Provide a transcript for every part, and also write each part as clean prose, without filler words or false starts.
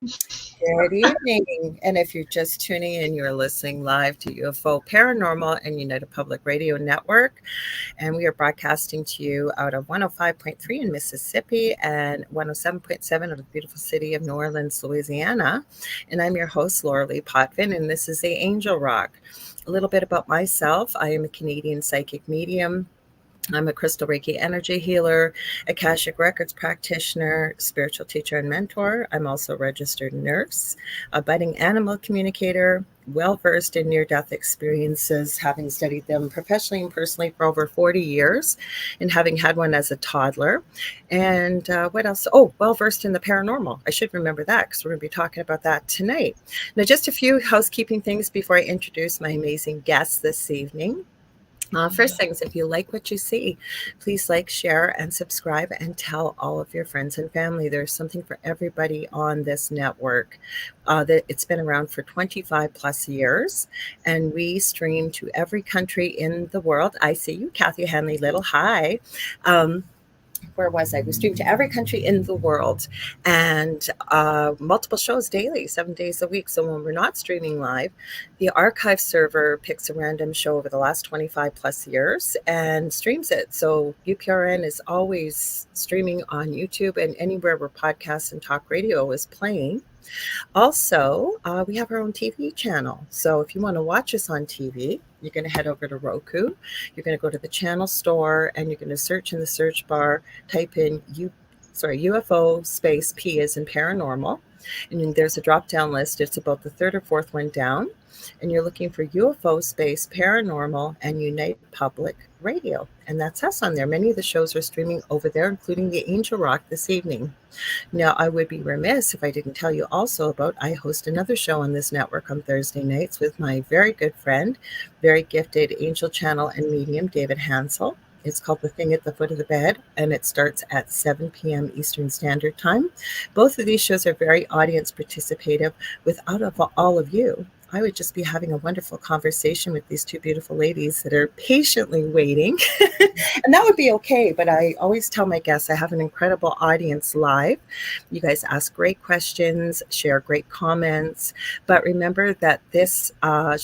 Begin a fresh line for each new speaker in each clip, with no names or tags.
Good evening. And if you're just tuning in, you're listening live to UFO Paranormal and United Public Radio Network. And we are broadcasting to you out of 105.3 in Mississippi and 107.7 of the beautiful city of New Orleans, Louisiana. And I'm your host, Lorilei Potvin, and this is the Angel Rock. A little bit about myself. I am a Canadian psychic medium. I'm a crystal Reiki energy healer, Akashic Records practitioner, spiritual teacher, and mentor. I'm also a registered nurse, a budding animal communicator, well versed in near death experiences, having studied them professionally and personally for over 40 years, and having had one as a toddler. And what else? Oh, well versed in the paranormal. I should remember that because we're going to be talking about that tonight. Now, just a few housekeeping things before I introduce my amazing guests this evening. First things, if you like what you see, please like, share, and subscribe, and tell all of your friends and family. There's something for everybody on this network. That it's been around for 25 plus years, and we stream to every country in the world. I see you, Kathy Hanley Little. Hi. Um, where was I? We stream to every country in the world and multiple shows daily, 7 days a week. So when we're not streaming live, the archive server picks a random show over the last 25 plus years and streams it. So UPRN is always streaming on YouTube and anywhere where podcasts and talk radio is playing. Also, we have our own TV channel. So if you want to watch us on TV, you're going to head over to Roku. You're going to go to the channel store and you're going to search in the search bar, type in UFO space P as in paranormal. And then there's a drop down list. It's about the third or fourth one down. And you're looking for UFO space paranormal and Unite Public Radio. And that's us on there. Many of the shows are streaming over there, including the Angel Rock this evening. Now, I would be remiss if I didn't tell you also about I host another show on this network on Thursday nights with my very good friend, very gifted angel channel and medium, David Hansel. It's called The Thing at the Foot of the Bed, and it starts at 7 p.m. Eastern Standard Time. Both of these shows are very audience participative. Without all of you, I would just be having a wonderful conversation with these two beautiful ladies that are patiently waiting. And that would be okay. But I always tell my guests I have an incredible audience live. You guys ask great questions, share great comments. But remember that the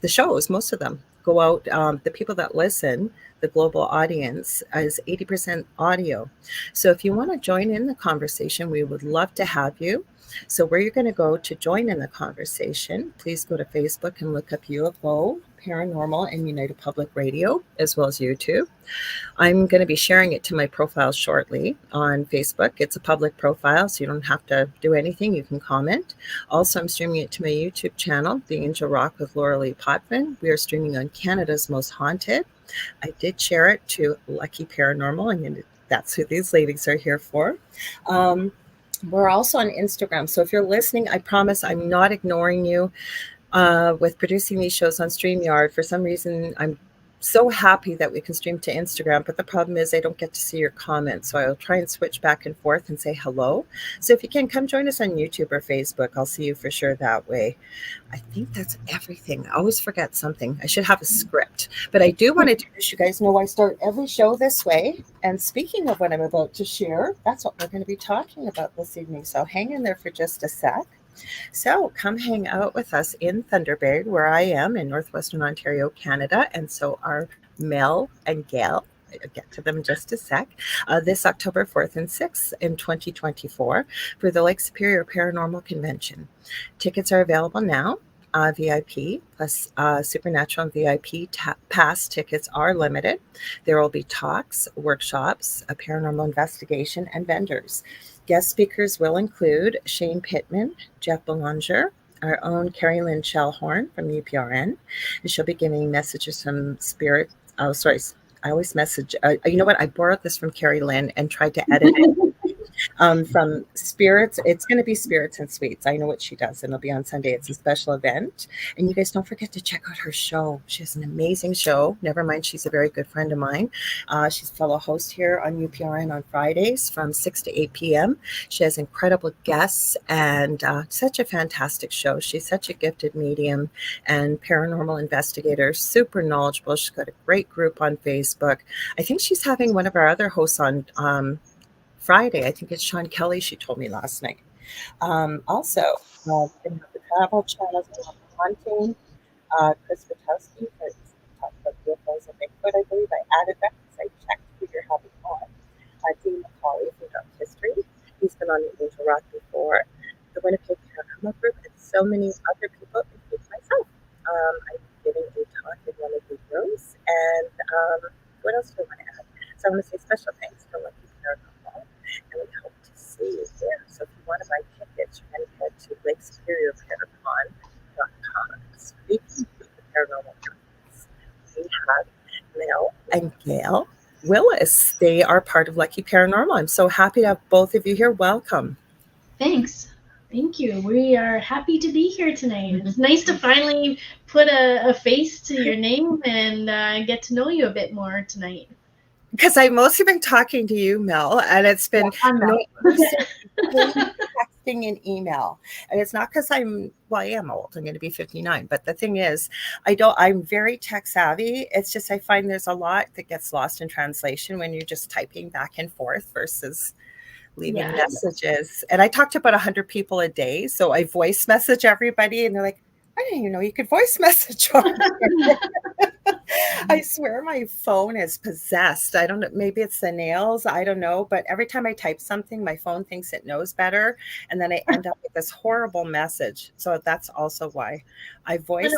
shows, most of them go out, the people that listen, the global audience is 80% audio. So if you want to join in the conversation, we would love to have you. So where you're going to go to join in the conversation, please go to Facebook and look up UFO Paranormal and United Public Radio, as well as YouTube. I'm going to be sharing it to my profile shortly on Facebook. It's a public profile, so you don't have to do anything. You can comment. Also, I'm streaming it to my YouTube channel, The Angel Rock with Lorilei Potvin. We are streaming on Canada's Most Haunted. I did share it to Lucky Paranormal, and that's who these ladies are here for. We're also on Instagram. So if you're listening, I promise I'm not ignoring you with producing these shows on StreamYard. For some reason, I'm so happy that we can stream to Instagram, but the problem is I don't get to see your comments. So I'll try and switch back and forth and say hello. So if you can, come join us on YouTube or Facebook. I'll see you for sure that way. I think that's everything. I always forget something. I should have a script. But I do want to do this. You guys know I start every show this way. And speaking of what I'm about to share, that's what we're going to be talking about this evening. So hang in there for just a sec. So come hang out with us in Thunder Bay, where I am in Northwestern Ontario, Canada. And so are Mel and Gail. I'll get to them in just a sec. This October 4th and 6th in 2024 for the Lake Superior Paranormal Convention. Tickets are available now. VIP plus Supernatural and VIP pass tickets are limited. There will be talks, workshops, a paranormal investigation, and vendors. Guest speakers will include Shane Pittman, Jeff Belanger, our own Carrie Lynn Shellhorn from UPRN, and she'll be giving messages from spirit. Oh, sorry. I always message. You know what? I borrowed this from Carrie Lynn and tried to edit it. From Spirits. It's going to be Spirits and Sweets. I know what she does, and it'll be on Sunday. It's a special event. And you guys don't forget to check out her show. She has an amazing show. Never mind, she's a very good friend of mine. She's a fellow host here on UPRN on Fridays from 6 to 8 p.m. She has incredible guests and such a fantastic show. She's such a gifted medium and paranormal investigator, super knowledgeable. She's got a great group on Facebook. I think she's having one of our other hosts on Friday. I think it's Sean Kelly, she told me last night. Also, we're going to have the travel channels, we'll have the haunting. Chris Witowski has talked about UFOs and Bigfoot, I believe. I added that because I checked who you're having on. Dean McCauley from Dark History. He's been on the Angel Rock before. The Winnipeg Paranormal Group, and so many other people, including myself. I'm giving a talk in one of the rooms. And what else do I want to add? So I want to say special thanks to Lucky Paranormal, and we hope to see you there. So if you want to buy tickets, you're going to head to LakeSuperiorParanormal.com. Speaking of the paranormal companies, we have Mel and Gail Willis. They are part of Lucky Paranormal. I'm so happy to have both of you here. Welcome.
Thanks. Thank you. We are happy to be here tonight. It's nice to finally put a face to your name and get to know you a bit more tonight.
Because I've mostly been talking to you, Mel, and it's been texting and email. And it's not because I am old. I'm going to be 59. But the thing is, I'm very tech savvy. It's just I find there's a lot that gets lost in translation when you're just typing back and forth versus leaving messages. And I talk to about 100 people a day. So I voice message everybody and they're like, I didn't even know you could voice message on here. I swear my phone is possessed. I don't know. Maybe it's the nails. I don't know. But every time I type something, my phone thinks it knows better. And then I end up with this horrible message. So that's also why I voice.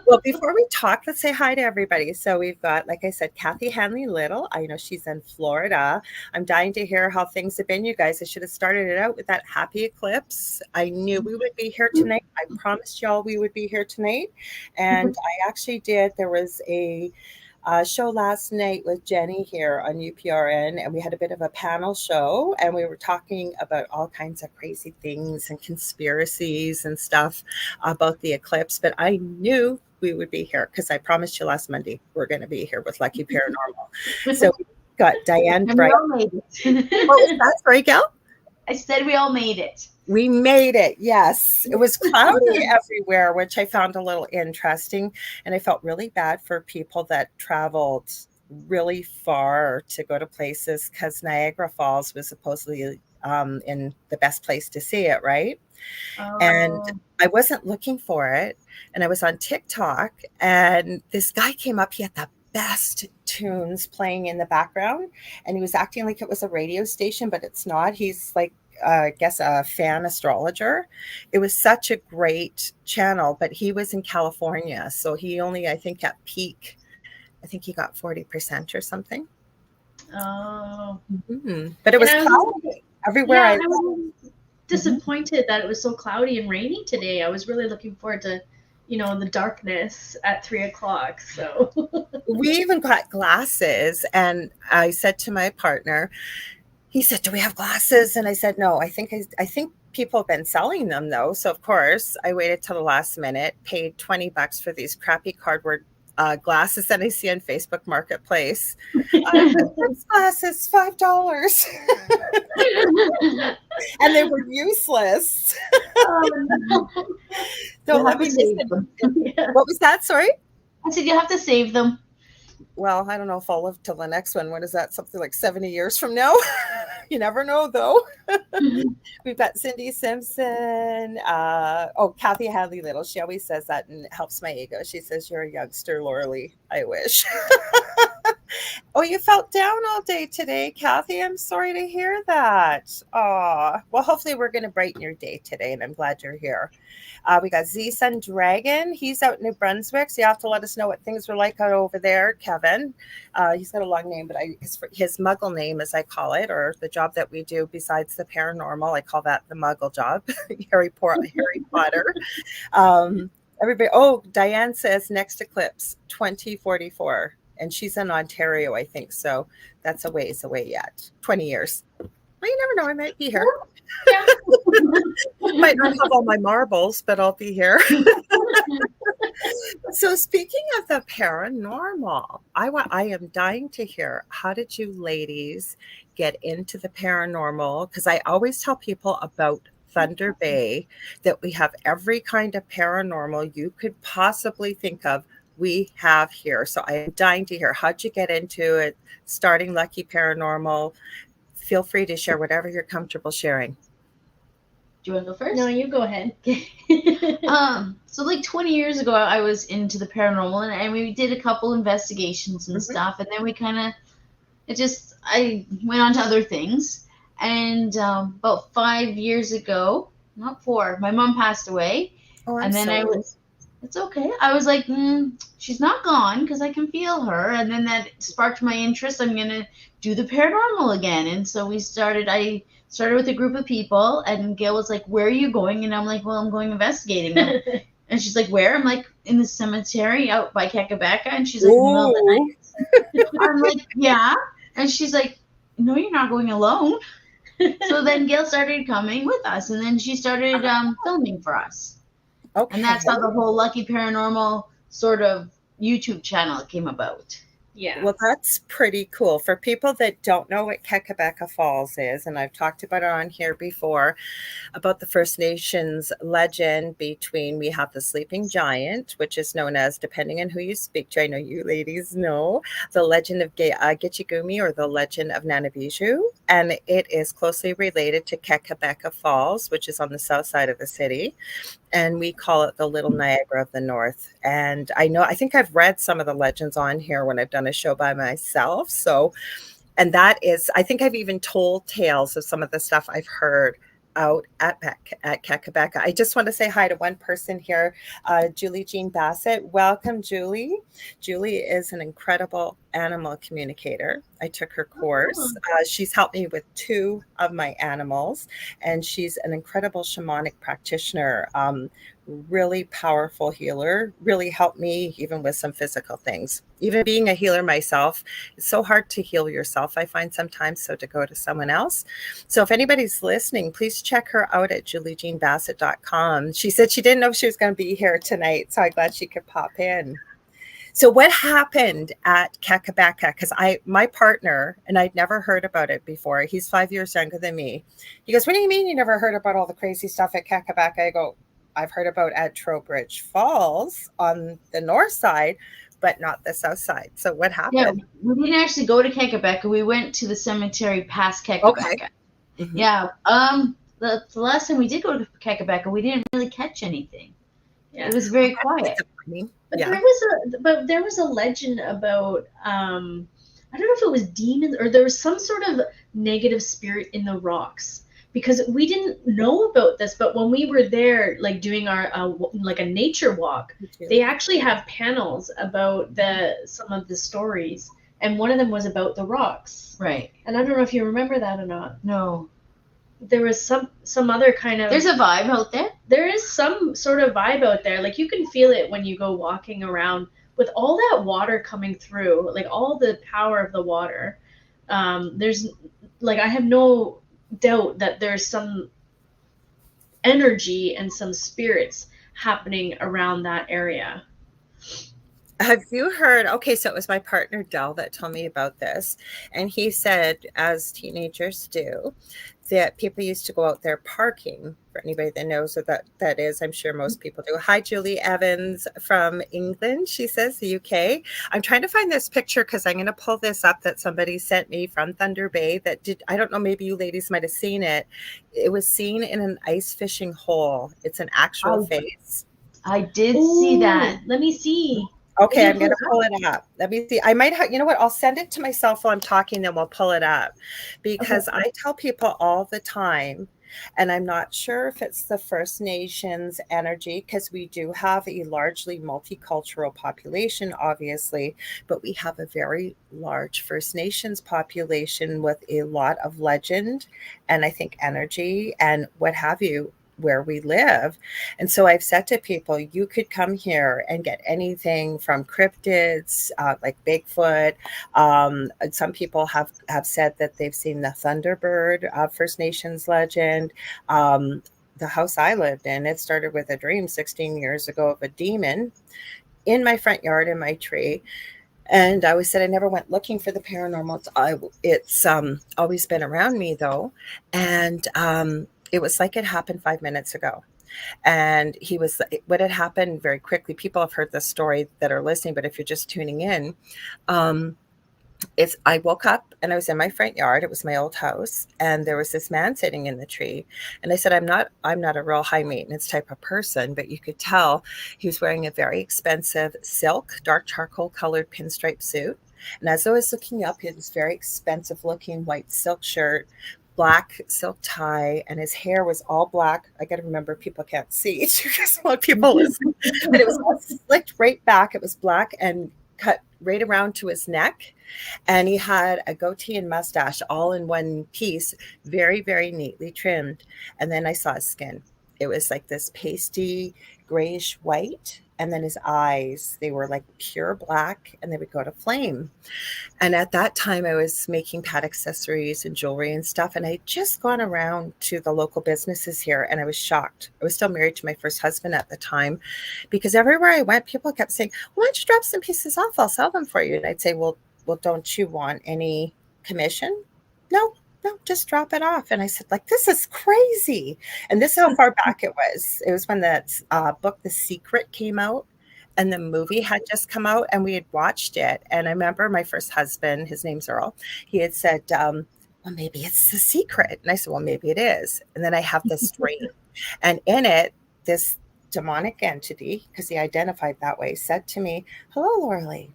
Well, before we talk, let's say hi to everybody. So we've got, like I said, Kathy Hanley Little. I know she's in Florida. I'm dying to hear how things have been, you guys. I should have started it out with that happy eclipse. I knew we would be here tonight. I promised y'all we would be here tonight. And I actually did. There was a show last night with Jenny here on UPRN, and we had a bit of a panel show, and we were talking about all kinds of crazy things and conspiracies and stuff about the eclipse. But I knew we would be here because I promised you last Monday we're going to be here with Lucky Paranormal. So we got Diane Bright.
We all made it.
What was that? Sorry, Gal?
I said we all made it.
We made it. Yes. It was cloudy everywhere, which I found a little interesting. And I felt really bad for people that traveled really far to go to places because Niagara Falls was supposedly in the best place to see it, right? Oh. And I wasn't looking for it. And I was on TikTok and this guy came up. He had the best tunes playing in the background. And he was acting like it was a radio station, but it's not. He's like, I guess a fan astrologer. It was such a great channel, but he was in California. So he only, I think at peak, I think he got 40% or something.
Oh.
Mm-hmm. But it was cloudy everywhere.
I was disappointed that it was so cloudy and rainy today. I was really looking forward to, the darkness at 3:00. So
we even got glasses. And I said to my partner, he said, do we have glasses? And I said, no, I think people have been selling them though. So of course I waited till the last minute, paid $20 for these crappy cardboard glasses that I see on Facebook Marketplace. These glasses, $5. And they were useless.
Oh, no.
Don't let me save them. What was that? Sorry?
I said, you'll have to save them.
Well, I don't know if I'll live till the next one. What is that? Something like 70 years from now? You never know, though. We've got Cindy Simpson. Kathy Hadley Little. She always says that and it helps my ego. She says, you're a youngster, Lorilei. I wish. Oh, you felt down all day today, Kathy. I'm sorry to hear that. Oh, well, hopefully we're going to brighten your day today, and I'm glad you're here. We got Z-Sun Dragon. He's out in New Brunswick, so you have to let us know what things were like out over there, Kevin. He's got a long name, but his muggle name, as I call it, or the job that we do besides the paranormal, I call that the muggle job, Harry Potter. Everybody. Oh, Diane says next eclipse, 2044. And she's in Ontario, I think. So that's a ways away yet. 20 years. Well, you never know. I might be here. Yeah. Might not have all my marbles, but I'll be here. So speaking of the paranormal, I am dying to hear, how did you ladies get into the paranormal? Because I always tell people about Thunder Bay that we have every kind of paranormal you could possibly think of. We have here. So I am dying to hear, how'd you get into it? Starting Lucky Paranormal. Feel free to share whatever you're comfortable sharing.
Do you want to go first?
No, you go ahead.
So like 20 years ago, I was into the paranormal, and we did a couple investigations and stuff, and then we kind of, I went on to other things, and about 5 years ago, not four, my mom passed away,
Oh, I'm
and then
sorry.
it's okay. I was like, she's not gone because I can feel her, and then that sparked my interest. I'm gonna do the paranormal again, and so I started with a group of people, and Gail was like, "Where are you going?" And I'm like, "Well, I'm going investigating." And she's like, "Where?" I'm like, "In the cemetery out by Kakabaka." And she's like, "In the middle of the night?" I'm like, "Yeah." And she's like, "No, you're not going alone." So then Gail started coming with us, and then she started filming for us.
Okay.
And that's how the whole Lucky Paranormal sort of YouTube channel came about.
Yeah.
Well, that's pretty cool. For people that don't know what Kakabeka Falls is, and I've talked about it on here before, about the First Nations legend between, we have the sleeping giant, which is known as, depending on who you speak to, I know you ladies know, the legend of Gitchigumi, or the legend of Nanabiju, and it is closely related to Kakabeka Falls, which is on the south side of the city. And we call it the Little Niagara of the North. And I think I've read some of the legends on here when I've done a show by myself. So, and that is, I think I've even told tales of some of the stuff I've heard out at Kakabeka. I just want to say hi to one person here, Julie Jean Bassett. Welcome, Julie. Julie is an incredible animal communicator. I took her course. She's helped me with 2 of my animals, and she's an incredible shamanic practitioner. Really powerful healer, really helped me even with some physical things. Even being a healer myself, it's so hard to heal yourself, I find sometimes, so to go to someone else. So if anybody's listening, please check her out at juliejeanbassett.com. She said she didn't know if she was going to be here tonight, so I'm glad she could pop in. So what happened at Kakabeka? Because my partner, and I'd never heard about it before. He's 5 years younger than me. He goes, "What do you mean you never heard about all the crazy stuff at Kakabeka?" I go, "I've heard about at Trowbridge Falls on the north side, but not the south side." So what happened?
Yeah, we didn't actually go to Kakabeka. We went to the cemetery past Kakabeka.
Okay. Mm-hmm.
Yeah. The last time we did go to Kakabeka, we didn't really catch anything. Yeah. It was very quiet.
But
yeah.
there was a legend about I don't know if it was demons or there was some sort of negative spirit in the rocks, because we didn't know about this, but when we were there, like doing our like a nature walk, they actually have panels about some of the stories, and one of them was about the rocks.
Right.
And I don't know if you remember that or not.
No.
There was some other kind of...
There's a vibe out there.
There is some sort of vibe out there. Like, you can feel it when you go walking around with all that water coming through, like all the power of the water. There's, like, I have no doubt that there's some energy and some spirits happening around that area.
Have you heard? Okay, so it was my partner Del that told me about this, and he said, as teenagers do, that people used to go out there parking. For anybody that knows what that is, I'm sure most people do. Hi, Julie Evans from England. She says the UK. I'm trying to find this picture because I'm going to pull this up that somebody sent me from Thunder Bay. I don't know, maybe you ladies might have seen it. It was seen in an ice fishing hole. It's an actual face.
I did see that.
Let me see.
Okay, I'm going to pull it up. Let me see. I might have, you know what? I'll send it to myself while I'm talking, then we'll pull it up. Because I tell people all the time, and I'm not sure if it's the First Nations energy, because we do have a largely multicultural population, obviously, but we have a very large First Nations population with a lot of legend and I think energy and what have you, where we live. And so I've said to people, you could come here and get anything from cryptids, like Bigfoot. Some people have said that they've seen the Thunderbird, First Nations legend. The house I lived in, it started with a dream 16 years ago of a demon in my front yard in my tree. And I always said I never went looking for the paranormal. It's always been around me, though. And it was like it happened 5 minutes ago. And what had happened very quickly. People have heard this story that are listening, but if you're just tuning in, I woke up and I was in my front yard. It was my old house, and there was this man sitting in the tree. And I said, I'm not a real high maintenance type of person, but you could tell he was wearing a very expensive silk, dark charcoal colored pinstripe suit. And as I was looking up, he had this very expensive looking white silk shirt, black silk tie, and his hair was all black. I got to remember, people can't see because a lot of people listen, but it was all slicked right back. It was black and cut right around to his neck, and he had a goatee and mustache all in one piece, very, very neatly trimmed. And then I saw his skin. It was like this pasty grayish white. And then his eyes, they were like pure black, and they would go to flame. And at that time, I was making pet accessories and jewelry and stuff. And I'd just gone around to the local businesses here, and I was shocked. I was still married to my first husband at the time, because everywhere I went, people kept saying, "Why don't you drop some pieces off? I'll sell them for you." And I'd say, well, don't you want any commission? No, no, just drop it off. And I said, like, this is crazy. And this is how far back it was. It was when that book, The Secret, came out, and the movie had just come out, and we had watched it. And I remember my first husband, his name's Earl, he had said, well, maybe it's The Secret. And I said, well, maybe it is. And then I have this dream. And in it, this demonic entity, because he identified that way, said to me, "Hello, Lorilei."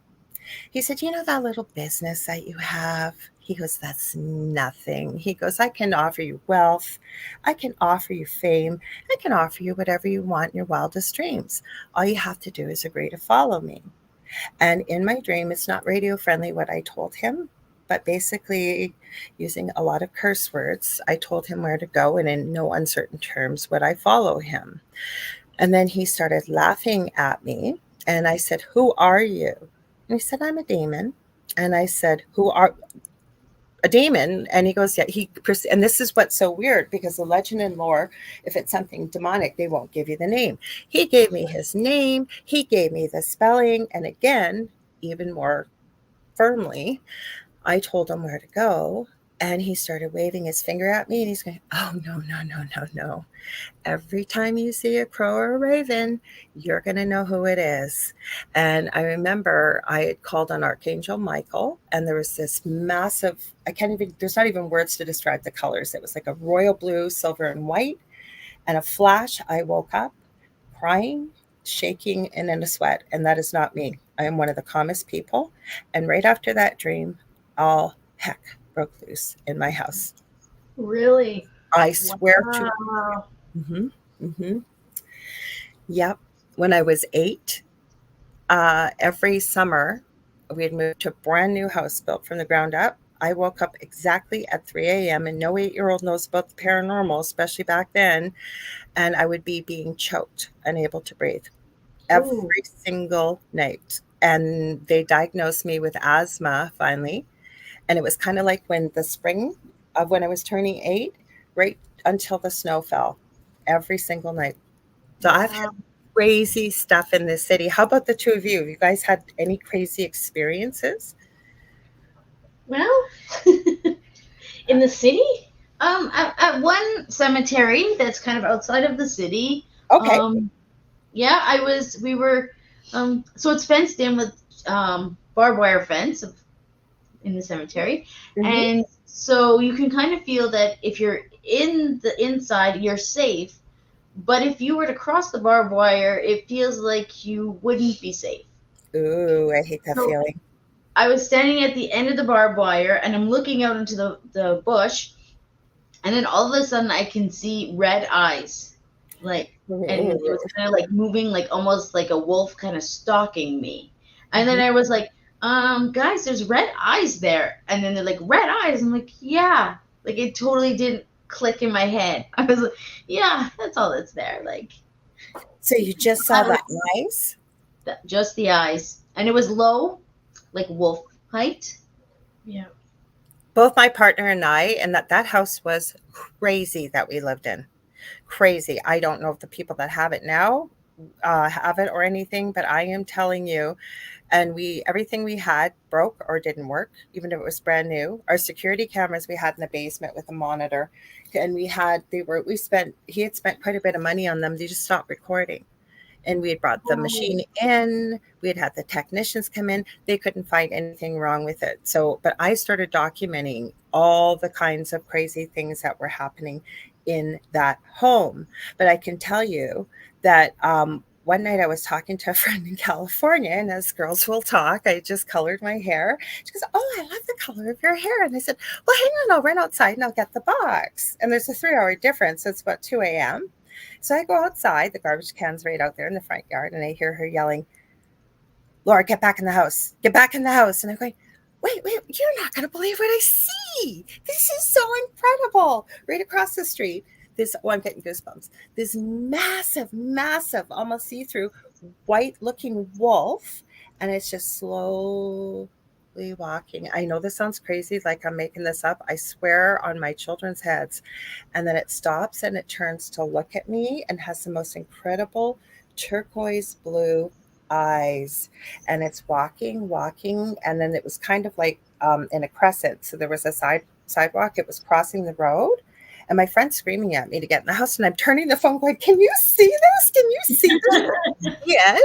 He said, "You know that little business that you have?" He goes, "That's nothing." He goes, "I can offer you wealth. I can offer you fame. I can offer you whatever you want in your wildest dreams. All you have to do is agree to follow me." And in my dream, it's not radio friendly what I told him, but basically using a lot of curse words, I told him where to go, and in no uncertain terms would I follow him. And then he started laughing at me. And I said, "Who are you?" And he said, "I'm a demon." And I said, "Who are a demon?" And he goes, "Yeah." And this is what's so weird, because the legend and lore, if it's something demonic, they won't give you the name. He gave me his name. He gave me the spelling. And again, even more firmly, I told him where to go. And he started waving his finger at me, and he's going, "Oh, no, no, no, no, no. Every time you see a crow or a raven, you're going to know who it is." And I remember I had called on Archangel Michael, and there was this massive, there's not even words to describe the colors. It was like a royal blue, silver, and white. And a flash, I woke up crying, shaking, and in a sweat. And that is not me. I am one of the calmest people. And right after that dream, all heck broke loose in my house.
Really?
I swear to.
Wow.
Mm-hmm, mm-hmm. Yep. When I was 8, every summer we had moved to a brand new house built from the ground up. I woke up exactly at 3 a.m. and no 8-year-old knows about the paranormal, especially back then. And I would be being choked, unable to breathe every
Ooh.
single night. And they diagnosed me with asthma finally. And it was kind of like when the spring of when I was turning 8, right until the snow fell every single night. So I've had crazy stuff in this city. How about the two of you? Have you guys had any crazy experiences?
Well, in the city?
At one cemetery that's kind of outside of the city.
Okay.
Yeah, we were, so it's fenced in with barbed wire fence in the cemetery.
Mhm.
And so you can kind of feel that if you're in the inside, you're safe. But if you were to cross the barbed wire, it feels like you wouldn't be safe.
Ooh, I hate that
So
feeling.
I was standing at the end of the barbed wire, and I'm looking out into the bush, and then all of a sudden I can see red eyes. And it was kind of like moving, like almost like a wolf kind of stalking me. And then I was like, guys, there's red eyes there. And then they're like, red eyes. I'm like, yeah. Like it totally didn't click in my head. I was like, yeah, that's all that's there. Like,
So you just saw the eyes?
just the eyes. And it was low, like wolf height.
Yeah.
Both my partner and I, and that house was crazy that we lived in. Crazy. I don't know if the people that have it now have it or anything, but I am telling you, and everything we had broke or didn't work, even if it was brand new. Our security cameras we had in the basement with a monitor, and he had spent quite a bit of money on them. They just stopped recording. And we had brought the machine in. We had the technicians come in. They couldn't find anything wrong with it. So, but I started documenting all the kinds of crazy things that were happening in that home. But I can tell you that one night I was talking to a friend in California, and as girls will talk, I just colored my hair. She goes, "Oh, I love the color of your hair." And I said, "Well, hang on, I'll run outside and I'll get the box." And there's a 3-hour difference. So it's about 2 a.m. So I go outside, the garbage can's right out there in the front yard, and I hear her yelling, "Laura, get back in the house. Get back in the house." And I'm going, wait, you're not going to believe what I see. This is so incredible. Right across the street, I'm getting goosebumps. This massive, almost see-through, white-looking wolf, and it's just slowly walking. I know this sounds crazy, like I'm making this up. I swear on my children's heads. And then it stops and it turns to look at me and has the most incredible turquoise blue eyes. And it's walking, and then it was kind of like in a crescent. So there was a sidewalk. It was crossing the road. And my friend's screaming at me to get in the house, and I'm turning the phone going, "Can you see this? Can you see this?" Yeah.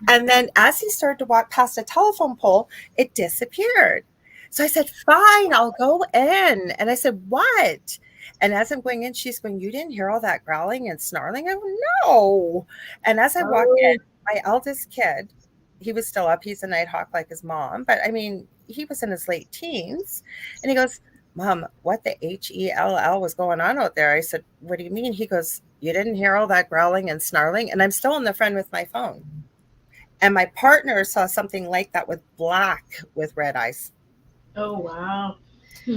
And then as he started to walk past a telephone pole, it disappeared. So I said, "Fine, I'll go in." And I said, "What?" And as I'm going in, she's going, "You didn't hear all that growling and snarling?" I go, "No." And as I walk in, my eldest kid, he was still up. He's a nighthawk like his mom. But I mean, he was in his late teens. And he goes, "Mom, what the HELL was going on out there?" I said, "What do you mean?" He goes, "You didn't hear all that growling and snarling?" And I'm still on the phone with my phone. And my partner saw something like that with black with red eyes.
Oh, wow.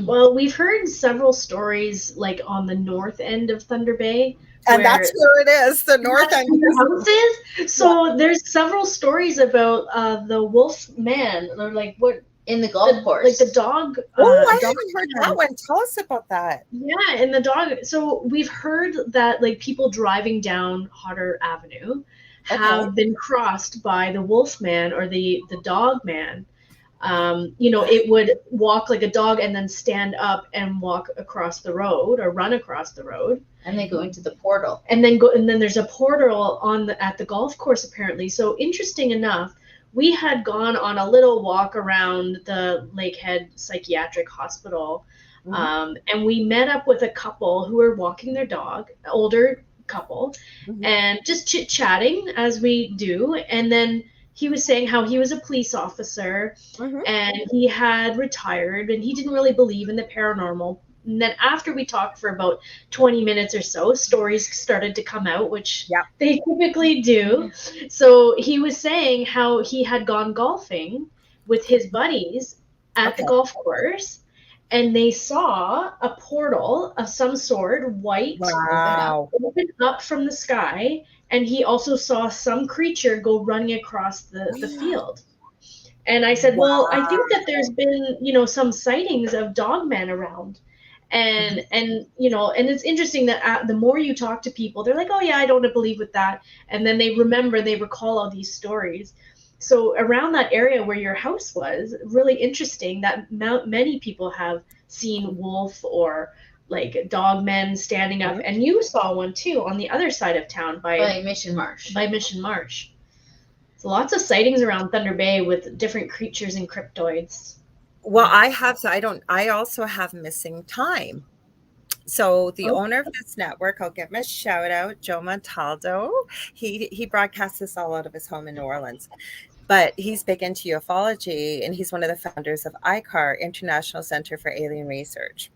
Well, we've heard several stories like on the north end of Thunder Bay.
And that's where it is, the north end.
Houses. So there's several stories about the wolf man, or like what
in the golf course,
like the dog.
I haven't heard that one. Tell us about that.
Yeah, and the dog. So we've heard that like people driving down Hodder Avenue have been crossed by the wolf man or the dog man. It would walk like a dog and then stand up and walk across the road or run across the road.
And they go into the portal.
And then there's a portal at the golf course apparently. So interesting enough, we had gone on a little walk around the Lakehead Psychiatric Hospital, and we met up with a couple who were walking their dog, older couple, and just chit-chatting as we do. And then he was saying how he was a police officer and he had retired and he didn't really believe in the paranormal. And then after we talked for about 20 minutes or so, stories started to come out, which they typically do. So he was saying how he had gone golfing with his buddies at the golf course, and they saw a portal of some sort, white, open up from the sky, and he also saw some creature go running across the field. And I said, well, I think that there's been, some sightings of dogmen around. And it's interesting that the more you talk to people, they're like, "Oh yeah, I don't believe with that." And then they recall all these stories. So around that area where your house was, really interesting that many people have seen wolf or like dogmen standing up. And you saw one too on the other side of town by
Mission Marsh.
So lots of sightings around Thunder Bay with different creatures and cryptoids.
Well, I also have missing time. So the owner of this network, I'll give him a shout out, Joe Montaldo. He broadcasts this all out of his home in New Orleans. But he's big into ufology, and he's one of the founders of ICAR, International Center for Alien Research.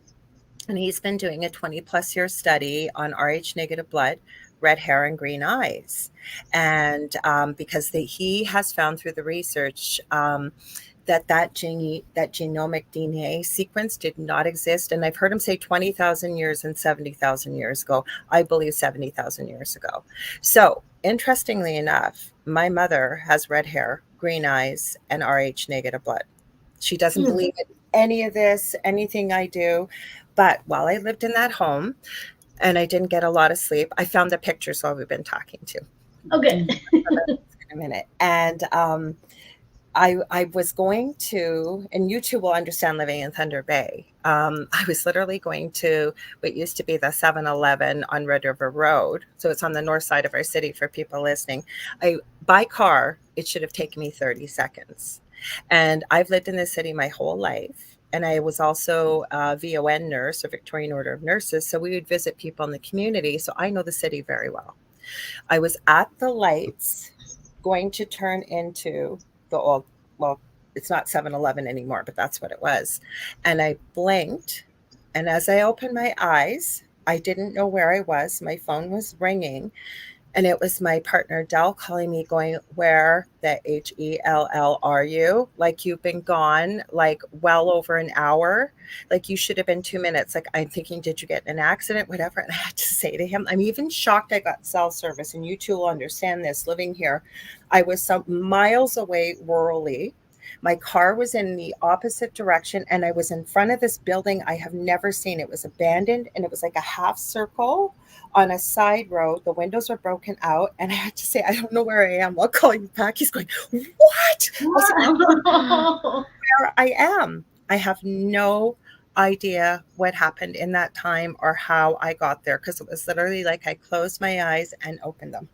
And he's been doing a 20-plus year study on Rh negative blood, red hair, and green eyes. And because he has found through the research that genomic DNA sequence did not exist. And I've heard him say 20,000 years and 70,000 years ago. I believe 70,000 years ago. So interestingly enough, my mother has red hair, green eyes, and Rh negative blood. She doesn't believe in any of this, anything I do. But while I lived in that home and I didn't get a lot of sleep, I found the pictures while we've been talking to.
Okay.
In a minute. And I was going to, and you two will understand living in Thunder Bay. I was literally going to what used to be the 7-Eleven on Red River Road. So it's on the north side of our city for people listening. By car, it should have taken me 30 seconds. And I've lived in this city my whole life. And I was also a VON nurse, or Victorian Order of Nurses. So we would visit people in the community. So I know the city very well. I was at the lights going to turn into the old, well, it's not 7-Eleven anymore, but that's what it was. And I blinked. And as I opened my eyes, I didn't know where I was. My phone was ringing. And it was my partner, Dell, calling me, going, "Where the HELL are you? Like, you've been gone, like, well over an hour. Like, you should have been 2 minutes. Like, I'm thinking, did you get in an accident? Whatever." And I had to say to him, I'm even shocked I got cell service. And you two will understand this living here. I was some miles away rurally. My car was in the opposite direction, and I was in front of this building I have never seen. It was abandoned, and it was like a half circle on a side road. The windows were broken out, and I had to say, "I don't know where I am. I'll call you back." He's going, "What?" I was like, "I don't know where I am. I have no idea what happened in that time or how I got there, because it was literally like I closed my eyes and opened them.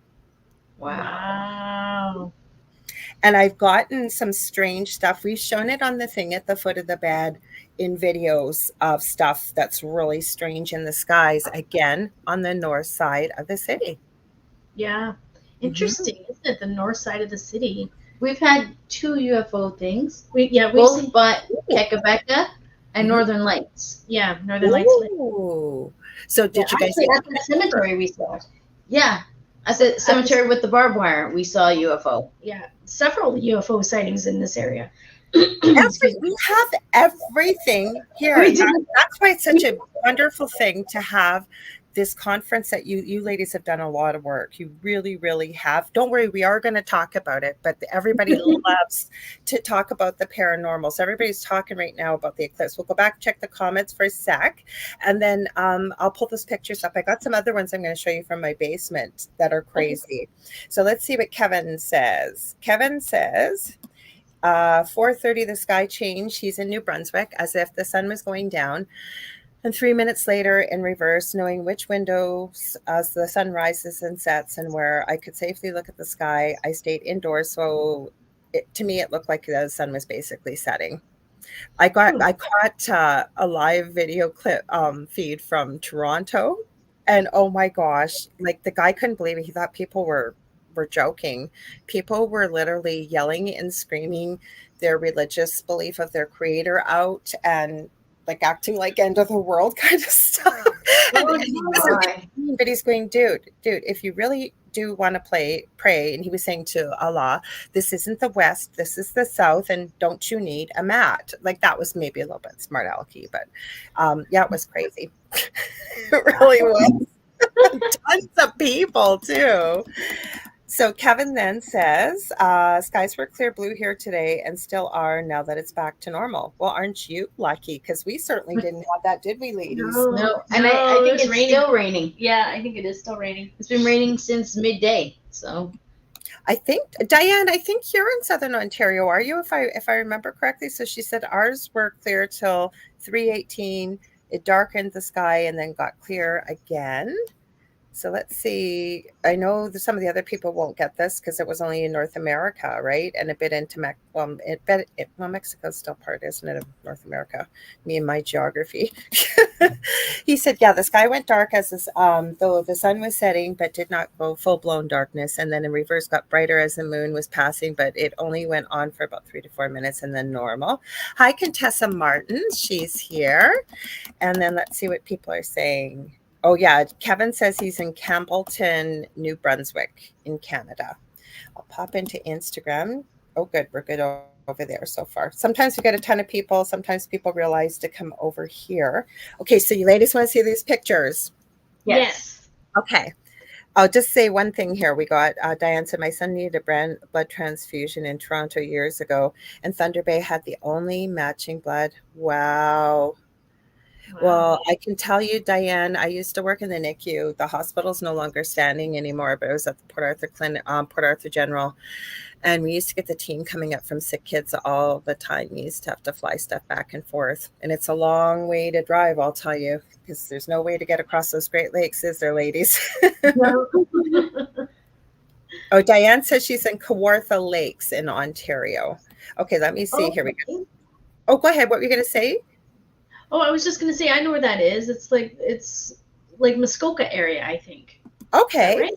Wow.
And I've gotten some strange stuff. We've shown it on the thing at the foot of the bed in videos of stuff that's really strange in the skies, again, on the north side of the city.
Yeah. Interesting, isn't it? The north side of the city.
We've had 2 UFO things.
We've
Both
seen,
but Kekabeka and
Mhm.
Northern Lights.
yeah, Northern Lights.
Ooh. So did you guys
Actually,
see
at the cemetery we saw it.
Yeah. I said cemetery with the barbed wire. We saw a UFO.
Yeah, several UFO sightings in this area.
we have everything here.
We do.
That's why it's such a wonderful thing to have this conference that you ladies have done a lot of work. You really, really have. Don't worry, we are going to talk about it, but everybody loves to talk about the paranormal. So everybody's talking right now about the eclipse. We'll go back, check the comments for a sec, and then I'll pull those pictures up. I got some other ones I'm going to show you from my basement that are crazy. So let's see what Kevin says. Kevin says, 4:30, the sky changed. He's in New Brunswick, as if the sun was going down. And 3 minutes later, in reverse, knowing which windows as the sun rises and sets and where I could safely look at the sky, I stayed indoors. So to me, it looked like the sun was basically setting. I caught a live video clip feed from Toronto, and oh my gosh, like the guy couldn't believe it. He thought people were joking. People were literally yelling and screaming their religious belief of their creator out, and like acting like end of the world kind of stuff. But he's going, dude, if you really do want to pray, and he was saying to Allah, this isn't the West, this is the South, and don't you need a mat? Like, that was maybe a little bit smart alecky, but yeah, it was crazy. It really was. Tons of people too. So Kevin then says, skies were clear blue here today and still are now that it's back to normal. Well, aren't you lucky? Because we certainly didn't have that, did we, ladies?
No. And I think it's still raining.
Yeah, I think it is still raining.
It's been raining since midday. So
I think, Diane, I think you're in Southern Ontario, are you? If I remember correctly. So she said ours were clear till 3:18. It darkened the sky and then got clear again. So let's see. I know that some of the other people won't get this because it was only in North America, right? And a bit into Mexico's still part, isn't it, of North America? Me and my geography. He said, yeah, the sky went dark as this, though the sun was setting, but did not go full-blown darkness. And then in reverse got brighter as the moon was passing, but it only went on for about 3 to 4 minutes and then normal. Hi, Contessa Martin. She's here. And then let's see what people are saying. Oh, yeah. Kevin says he's in Campbellton, New Brunswick in Canada. I'll pop into Instagram. Oh, good. We're good over there so far. Sometimes we get a ton of people. Sometimes people realize to come over here. Okay, so you ladies want to see these pictures?
Yes.
Okay. I'll just say one thing here. We got, Diane said, my son needed a blood transfusion in Toronto years ago, and Thunder Bay had the only matching blood. Wow. Well, I can tell you, Diane, I used to work in the NICU. The hospital's no longer standing anymore, but I was at the Port Arthur Clinic, Port Arthur General, and we used to get the team coming up from sick kids all the time. We used to have to fly stuff back and forth, and it's a long way to drive, I'll tell you, because there's no way to get across those Great Lakes, is there, ladies? Oh, Diane says she's in Kawartha Lakes in Ontario. Okay, let me see. Here we go. Oh, go ahead. What were you going to say?
Oh, I was just going to say, I know where that is. It's like Muskoka area, I think.
Okay.
Right?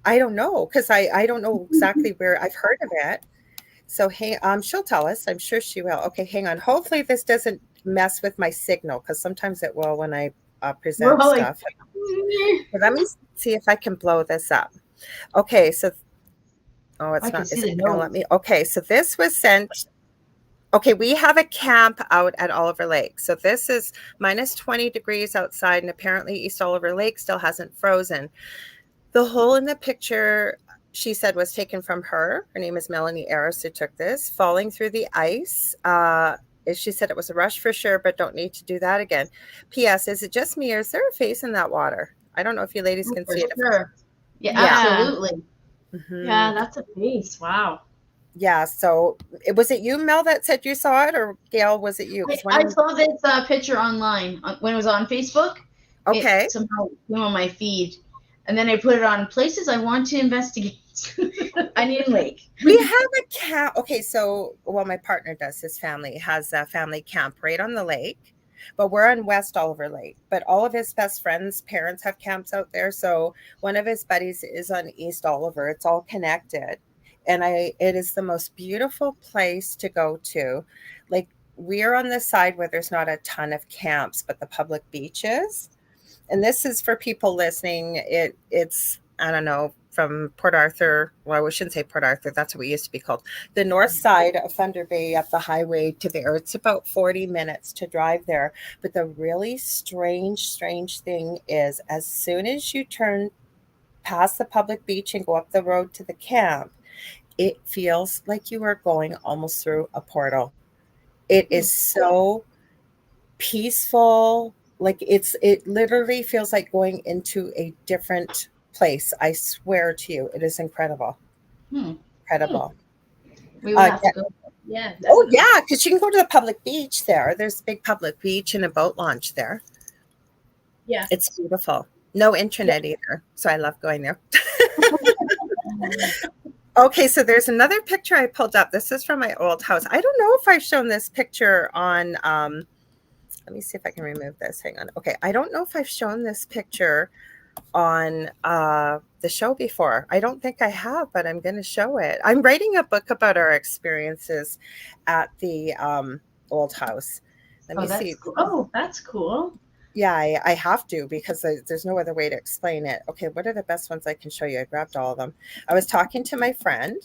I don't know, because I don't know exactly where. I've heard of it. So, hey, she'll tell us. I'm sure she will. Okay, hang on. Hopefully this doesn't mess with my signal, because sometimes it will when I present stuff. But let me see if I can blow this up. Okay, so, it's not. Is it going to let me? Okay, so this was sent. Okay, we have a camp out at Oliver Lake. So this is minus 20 degrees outside, and apparently East Oliver Lake still hasn't frozen. The hole in the picture, she said, was taken from her. Her name is Melanie Aris, who took this, falling through the ice. She said it was a rush for sure, but don't need to do that again. P.S. Is it just me, or is there a face in that water? I don't know if you ladies can see it.
Sure. Yeah, absolutely.
Mm-hmm. Yeah, that's a face. Wow.
Yeah, so was it you, Mel, that said you saw it, or Gail, was it you?
I saw this picture online when it was on Facebook.
Okay.
It somehow came on my feed. And then I put it on places I want to investigate. Onion Lake.
We have a camp. Okay, so, well, my partner does. His family has a family camp right on the lake, but we're on West Oliver Lake. But all of his best friends' parents have camps out there. So one of his buddies is on East Oliver. It's all connected. And it is the most beautiful place to go to. Like, we're on the side where there's not a ton of camps, but the public beaches. And this is for people listening. It's, I don't know, from Port Arthur. Well, we shouldn't say Port Arthur. That's what we used to be called. The north side of Thunder Bay up the highway to there. It's about 40 minutes to drive there. But the really strange thing is, as soon as you turn past the public beach and go up the road to the camp, it feels like you are going almost through a portal. It is so peaceful. Like it literally feels like going into a different place. I swear to you, it is incredible. Incredible.
We will have to go.
Yeah. Definitely.
Oh yeah, because you can go to the public beach there. There's a big public beach and a boat launch there.
Yeah.
It's beautiful. No internet either. So I love going there. Okay, so there's another picture I pulled up. This is from my old house. I don't know if I've shown this picture on, let me see if I can remove this. Hang on. Okay, I don't know if I've shown this picture on the show before. I don't think I have, but I'm going to show it. I'm writing a book about our experiences at the old house. Let me see.
Cool. Oh, that's cool.
Yeah, I have to, because there's no other way to explain it. Okay, what are the best ones I can show you? I grabbed all of them. I was talking to my friend.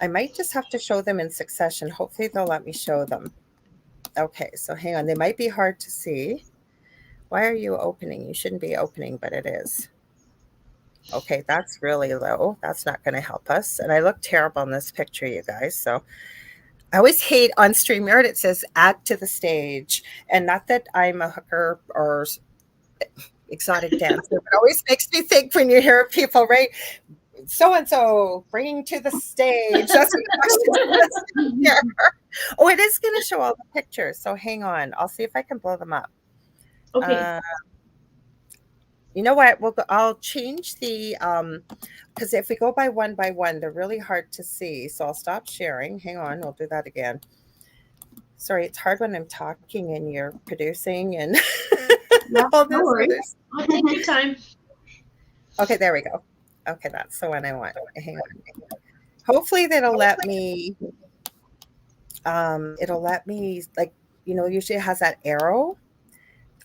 I might just have to show them in succession. Hopefully they'll let me show them. Okay, so hang on. They might be hard to see. Why are you opening? You shouldn't be opening, but it is. Okay, that's really low. That's not going to help us. And I look terrible in this picture, you guys. So I always hate on StreamYard, it says add to the stage. And not that I'm a hooker or exotic dancer, but it always makes me think when you hear people, right? So-and-so bringing to the stage. That's what Oh, it is going to show all the pictures. So hang on. I'll see if I can blow them up.
Okay.
You know what? I'll change the, because if we go by one, they're really hard to see. So I'll stop sharing. Hang on. We'll do that again. Sorry, it's hard when I'm talking and you're producing and all this.
I'll take your time.
Okay, there we go. Okay, that's the one I want. Hang on. Hopefully that'll let me, like, usually it has that arrow.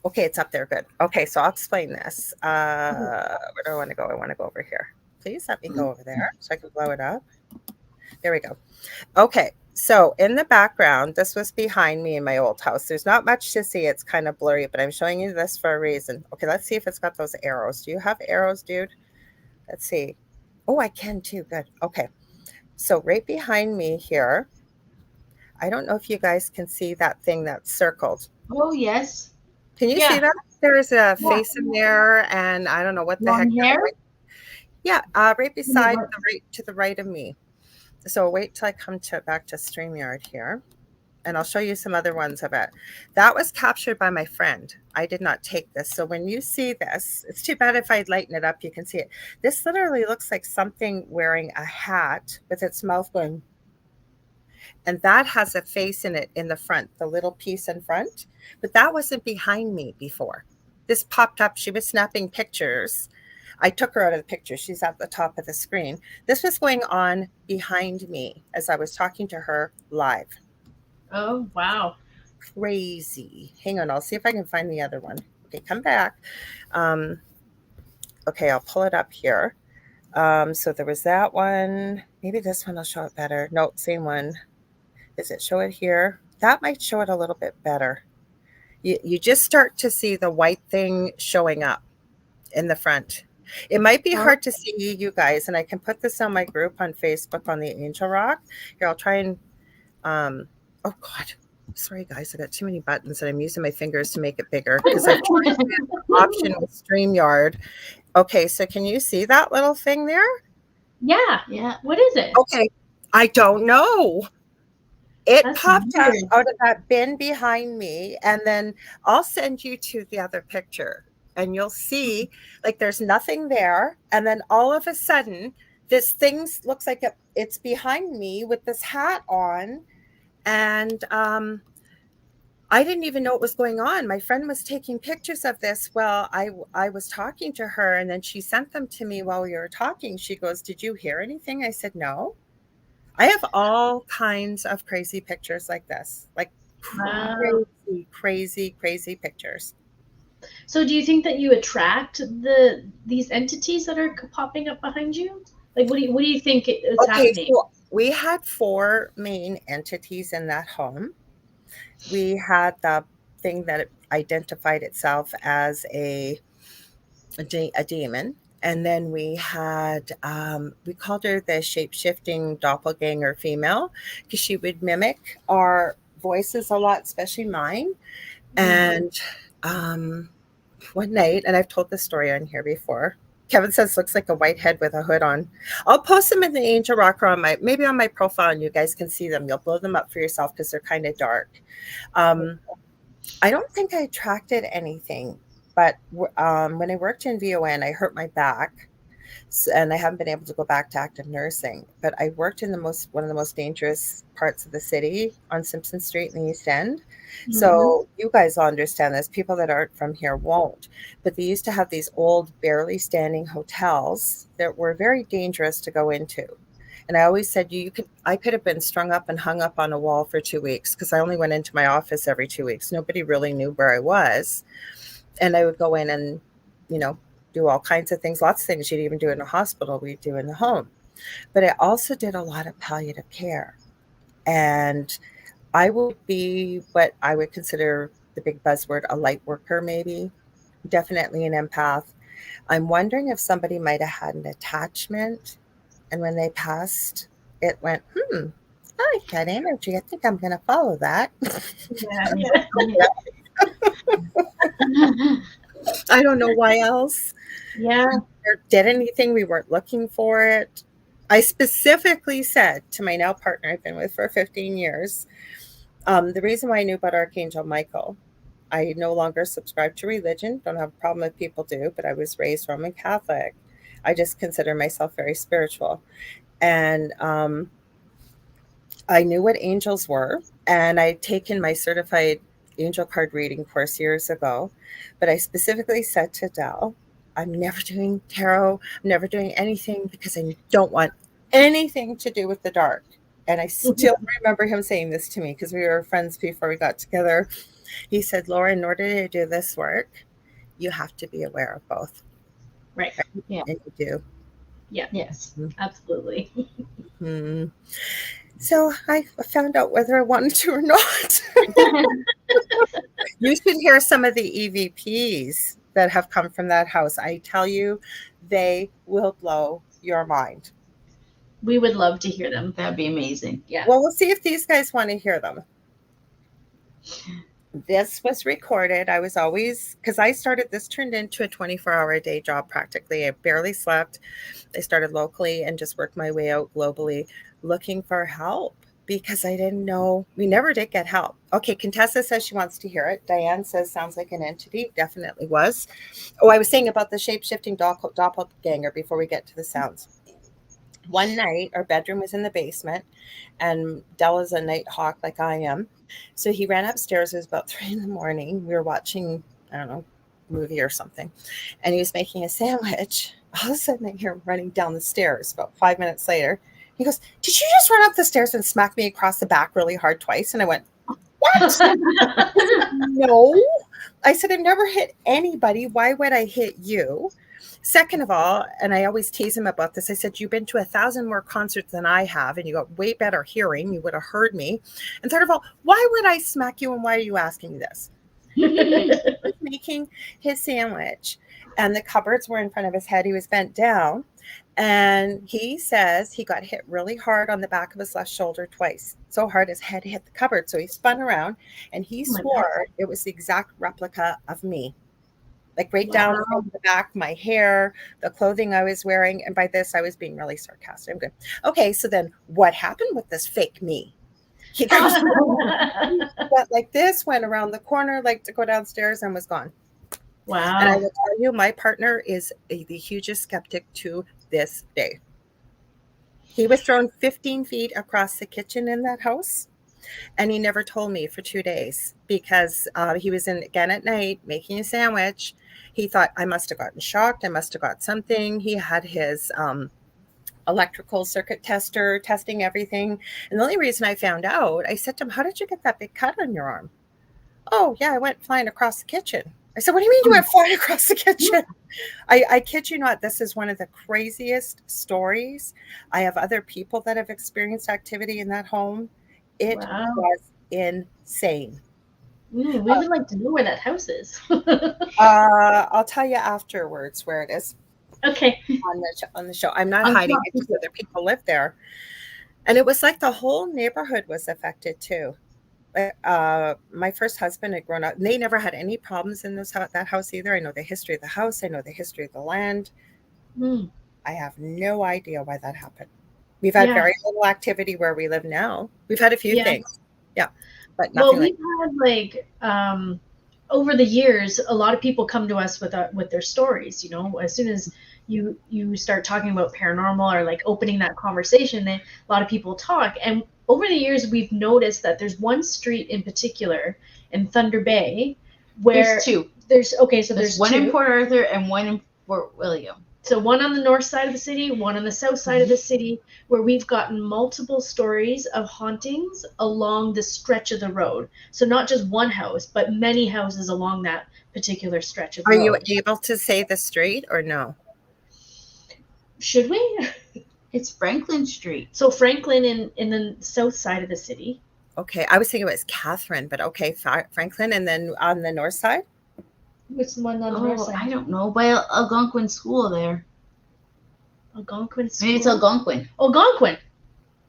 Okay, it's up there. Good. Okay, so I'll explain this. Where do I want to go? I want to go over here. Please let me go over there so I can blow it up. There we go. Okay, so in the background, this was behind me in my old house. There's not much to see. It's kind of blurry, but I'm showing you this for a reason. Okay, let's see if it's got those arrows. Do you have arrows, dude? Let's see. Oh, I can too. Good. Okay, so right behind me here, I don't know if you guys can see that thing that's circled.
Oh, yes.
Can you
Yeah.
see that? There's a
Yeah.
face in there, and I don't know what the heck.
Long hair?
Yeah, right beside to the right of me. So wait till I come back to StreamYard here, and I'll show you some other ones of it. That was captured by my friend. I did not take this. So when you see this, it's too bad if I lighten it up, you can see it. This literally looks like something wearing a hat with its mouth going, and that has a face in it in the front, the little piece in front. But that wasn't behind me before. This popped up. She was snapping pictures. I took her out of the picture. She's at the top of the screen. This was going on behind me as I was talking to her live.
Oh, wow.
Crazy. Hang on, I'll see if I can find the other one. Okay, come back. Okay, I'll pull it up here. So there was that one. Maybe this one will show it better. Nope, same one. Does it show it here? That might show it a little bit better. You just start to see the white thing showing up in the front. It might be hard to see you guys, and I can put this on my group on Facebook on the Angel Rock. Here, I'll try and, oh God, sorry guys, I got too many buttons and I'm using my fingers to make it bigger because I've tried the option with StreamYard. Okay, so can you see that little thing there?
Yeah.
Yeah.
What is it?
Okay, I don't know. It
That's
popped up
weird.
out of that bin behind me, and then I'll send you to the other picture, and you'll see like there's nothing there, and then all of a sudden this thing looks like it's behind me with this hat on, and I didn't even know what was going on. My friend was taking pictures of this while I was talking to her, and then she sent them to me while we were talking. She goes, "Did you hear anything?" I said, "No." I have all kinds of crazy pictures like this, like crazy pictures.
So do you think that you attract these entities that are popping up behind you? Like, what do you think is happening?
So we had 4 main entities in that home. We had the thing that identified itself as a demon. And then we had, we called her the shape-shifting doppelganger female because she would mimic our voices a lot, especially mine. And one night, and I've told this story on here before, Kevin says looks like a white head with a hood on. I'll post them in the Angel Rocker on maybe on my profile, and you guys can see them. You'll blow them up for yourself because they're kind of dark. I don't think I attracted anything, but when I worked in VON, I hurt my back, and I haven't been able to go back to active nursing. But I worked in one of the most dangerous parts of the city on Simpson Street in the East End. Mm-hmm. So you guys all understand this. People that aren't from here won't. But they used to have these old, barely standing hotels that were very dangerous to go into. And I always said, I could have been strung up and hung up on a wall for 2 weeks because I only went into my office every 2 weeks. Nobody really knew where I was. And I would go in and, do all kinds of things, lots of things you'd even do in a hospital, we'd do in the home. But I also did a lot of palliative care. And I would be what I would consider the big buzzword, a light worker, maybe, definitely an empath. I'm wondering if somebody might have had an attachment. And when they passed, it went, I like that energy. I think I'm going to follow that. I don't know why else.
Yeah.
We did anything. We weren't looking for it. I specifically said to my now partner I've been with for 15 years, the reason why I knew about Archangel Michael, I no longer subscribe to religion. Don't have a problem if people do, but I was raised Roman Catholic. I just consider myself very spiritual. And I knew what angels were, and I'd taken my certified angel card reading course years ago. But I specifically said to Del, I'm never doing tarot. I'm never doing anything because I don't want anything to do with the dark. And I still remember him saying this to me because we were friends before we got together. He said, Laura, in order to do this work, you have to be aware of both.
Right.
Yeah.
And you do.
Yeah. Yes. Absolutely.
Mm-hmm. So I found out whether I wanted to or not. You should hear some of the EVPs that have come from that house. I tell you, they will blow your mind.
We would love to hear them.
That'd be amazing.
Yeah.
Well, we'll see if these guys want to hear them. This was recorded. I was always, because I started, this turned into a 24-hour day job practically. I barely slept. I started locally and just worked my way out globally looking for help because I didn't know. We never did get help. Okay, Contessa says she wants to hear it. Diane says sounds like an entity. Definitely was. Oh, I was saying about the shape-shifting doppelganger before we get to the sounds. One night, our bedroom was in the basement, and Della's a night hawk like I am. So he ran upstairs. It was about 3 in the morning. We were watching, I don't know, movie or something, and he was making a sandwich. All of a sudden, I hear him running down the stairs. About 5 minutes later, he goes, "Did you just run up the stairs and smack me across the back really hard twice?" And I went, "What?" No. I said, "I've never hit anybody. Why would I hit you?" Second of all, and I always tease him about this, I said, "You've been to 1,000 more concerts than I have, and you got way better hearing. You would have heard me." And third of all, why would I smack you, and why are you asking this? He was making his sandwich, and the cupboards were in front of his head. He was bent down, and he says he got hit really hard on the back of his left shoulder twice, so hard his head hit the cupboard. So he spun around, and he swore it was the exact replica of me. Like right down the back, my hair, the clothing I was wearing. And by this, I was being really sarcastic. I'm good. Okay, so then what happened with this fake me? He goes, but like this, went around the corner, like to go downstairs, and was gone.
Wow.
And I will tell you, my partner is the hugest skeptic to this day. He was thrown 15 feet across the kitchen in that house. And he never told me for 2 days because he was in again at night making a sandwich. He thought I must have gotten shocked. I must have got something. He had his electrical circuit tester testing everything. And the only reason I found out, I said to him, "How did you get that big cut on your arm?" "Oh, yeah, I went flying across the kitchen." I said, "What do you mean you went flying across the kitchen?" I kid you not, this is one of the craziest stories. I have other people that have experienced activity in that home. It was insane.
We would like to know where that house is.
I'll tell you afterwards where it is.
Okay.
On the show. I'm not hiding it because other people live there. And it was like the whole neighborhood was affected too. My first husband had grown up. They never had any problems in that house either. I know the history of the house. I know the history of the land. I have no idea why that happened. We've had very little activity where we live now. We've had a few things. Yeah. But nothing
we've had over the years, a lot of people come to us with their stories, you know, as soon as you start talking about paranormal or like opening that conversation, then a lot of people talk. And over the years, we've noticed that there's one street in particular in Thunder Bay where
there's two.
There's
one
two.
In Port Arthur and one in Fort William.
So one on the north side of the city, one on the south side of the city, where we've gotten multiple stories of hauntings along the stretch of the road. So not just one house, but many houses along that particular stretch of the road. Are
you able to say the street or no?
Should we?
It's Franklin Street.
So Franklin in the south side of the city.
Okay, I was thinking it was Catherine, but okay, Franklin, and then on the north side?
Which one on the north side?
I don't know. By Algonquin School there.
Algonquin School?
Maybe it's Algonquin.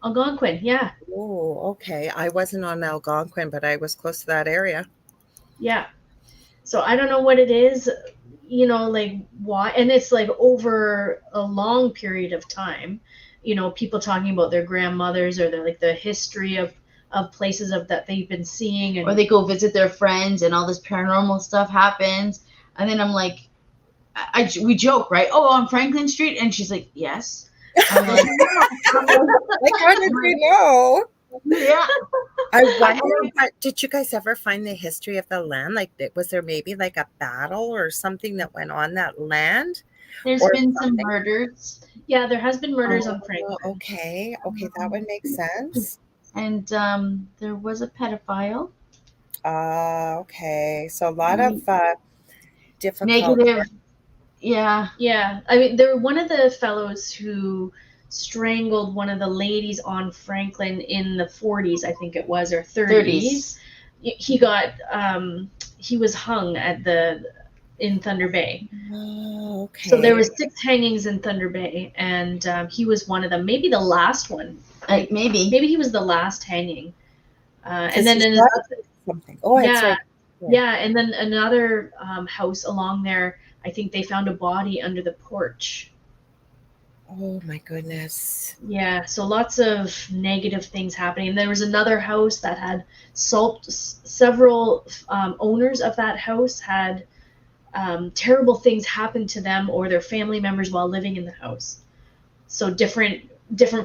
Algonquin, yeah.
Oh, okay. I wasn't on Algonquin, but I was close to that area.
Yeah. So I don't know what it is, you know, like why. And it's like over a long period of time, you know, people talking about their grandmothers or the history of places that they've been seeing,
or they go visit their friends and all this paranormal stuff happens, and then I'm like, we joke, right? "Oh, on Franklin Street," and she's like, "Yes." I'm like,
like, how did you know?
Yeah.
I wonder, did you guys ever find the history of the land? Like, was there maybe like a battle or something that went on that land?
There's been some murders.
Yeah, there has been murders on Franklin.
Okay, that would make sense.
And there was a pedophile.
Okay. So a lot of difficult.
Negative. Yeah.
Yeah. I mean, there were one of the fellows who strangled one of the ladies on Franklin in the 40s, I think it was, or 30s. He got, he was hung in Thunder Bay.
Oh, okay.
So there was 6 hangings in Thunder Bay, and he was one of them. Maybe the last one.
Maybe
he was the last hanging. And then
something. Oh, that's right.
Yeah, and then another house along there, I think they found a body under the porch.
Oh my goodness.
Yeah, so lots of negative things happening. There was another house that had several owners of that house had terrible things happen to them or their family members while living in the house. So different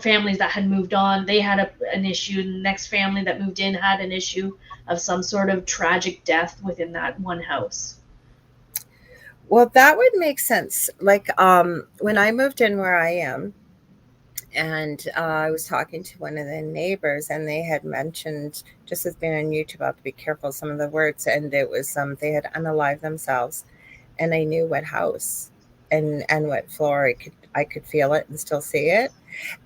families that had moved on, they had an issue. The next family that moved in had an issue of some sort of tragic death within that one house.
Well, that would make sense. Like when I moved in where I am, and I was talking to one of the neighbors, and they had mentioned, just as being on YouTube, I have to be careful some of the words, and it was they had unalived themselves, and I knew what house and what floor. I could feel it and still see it.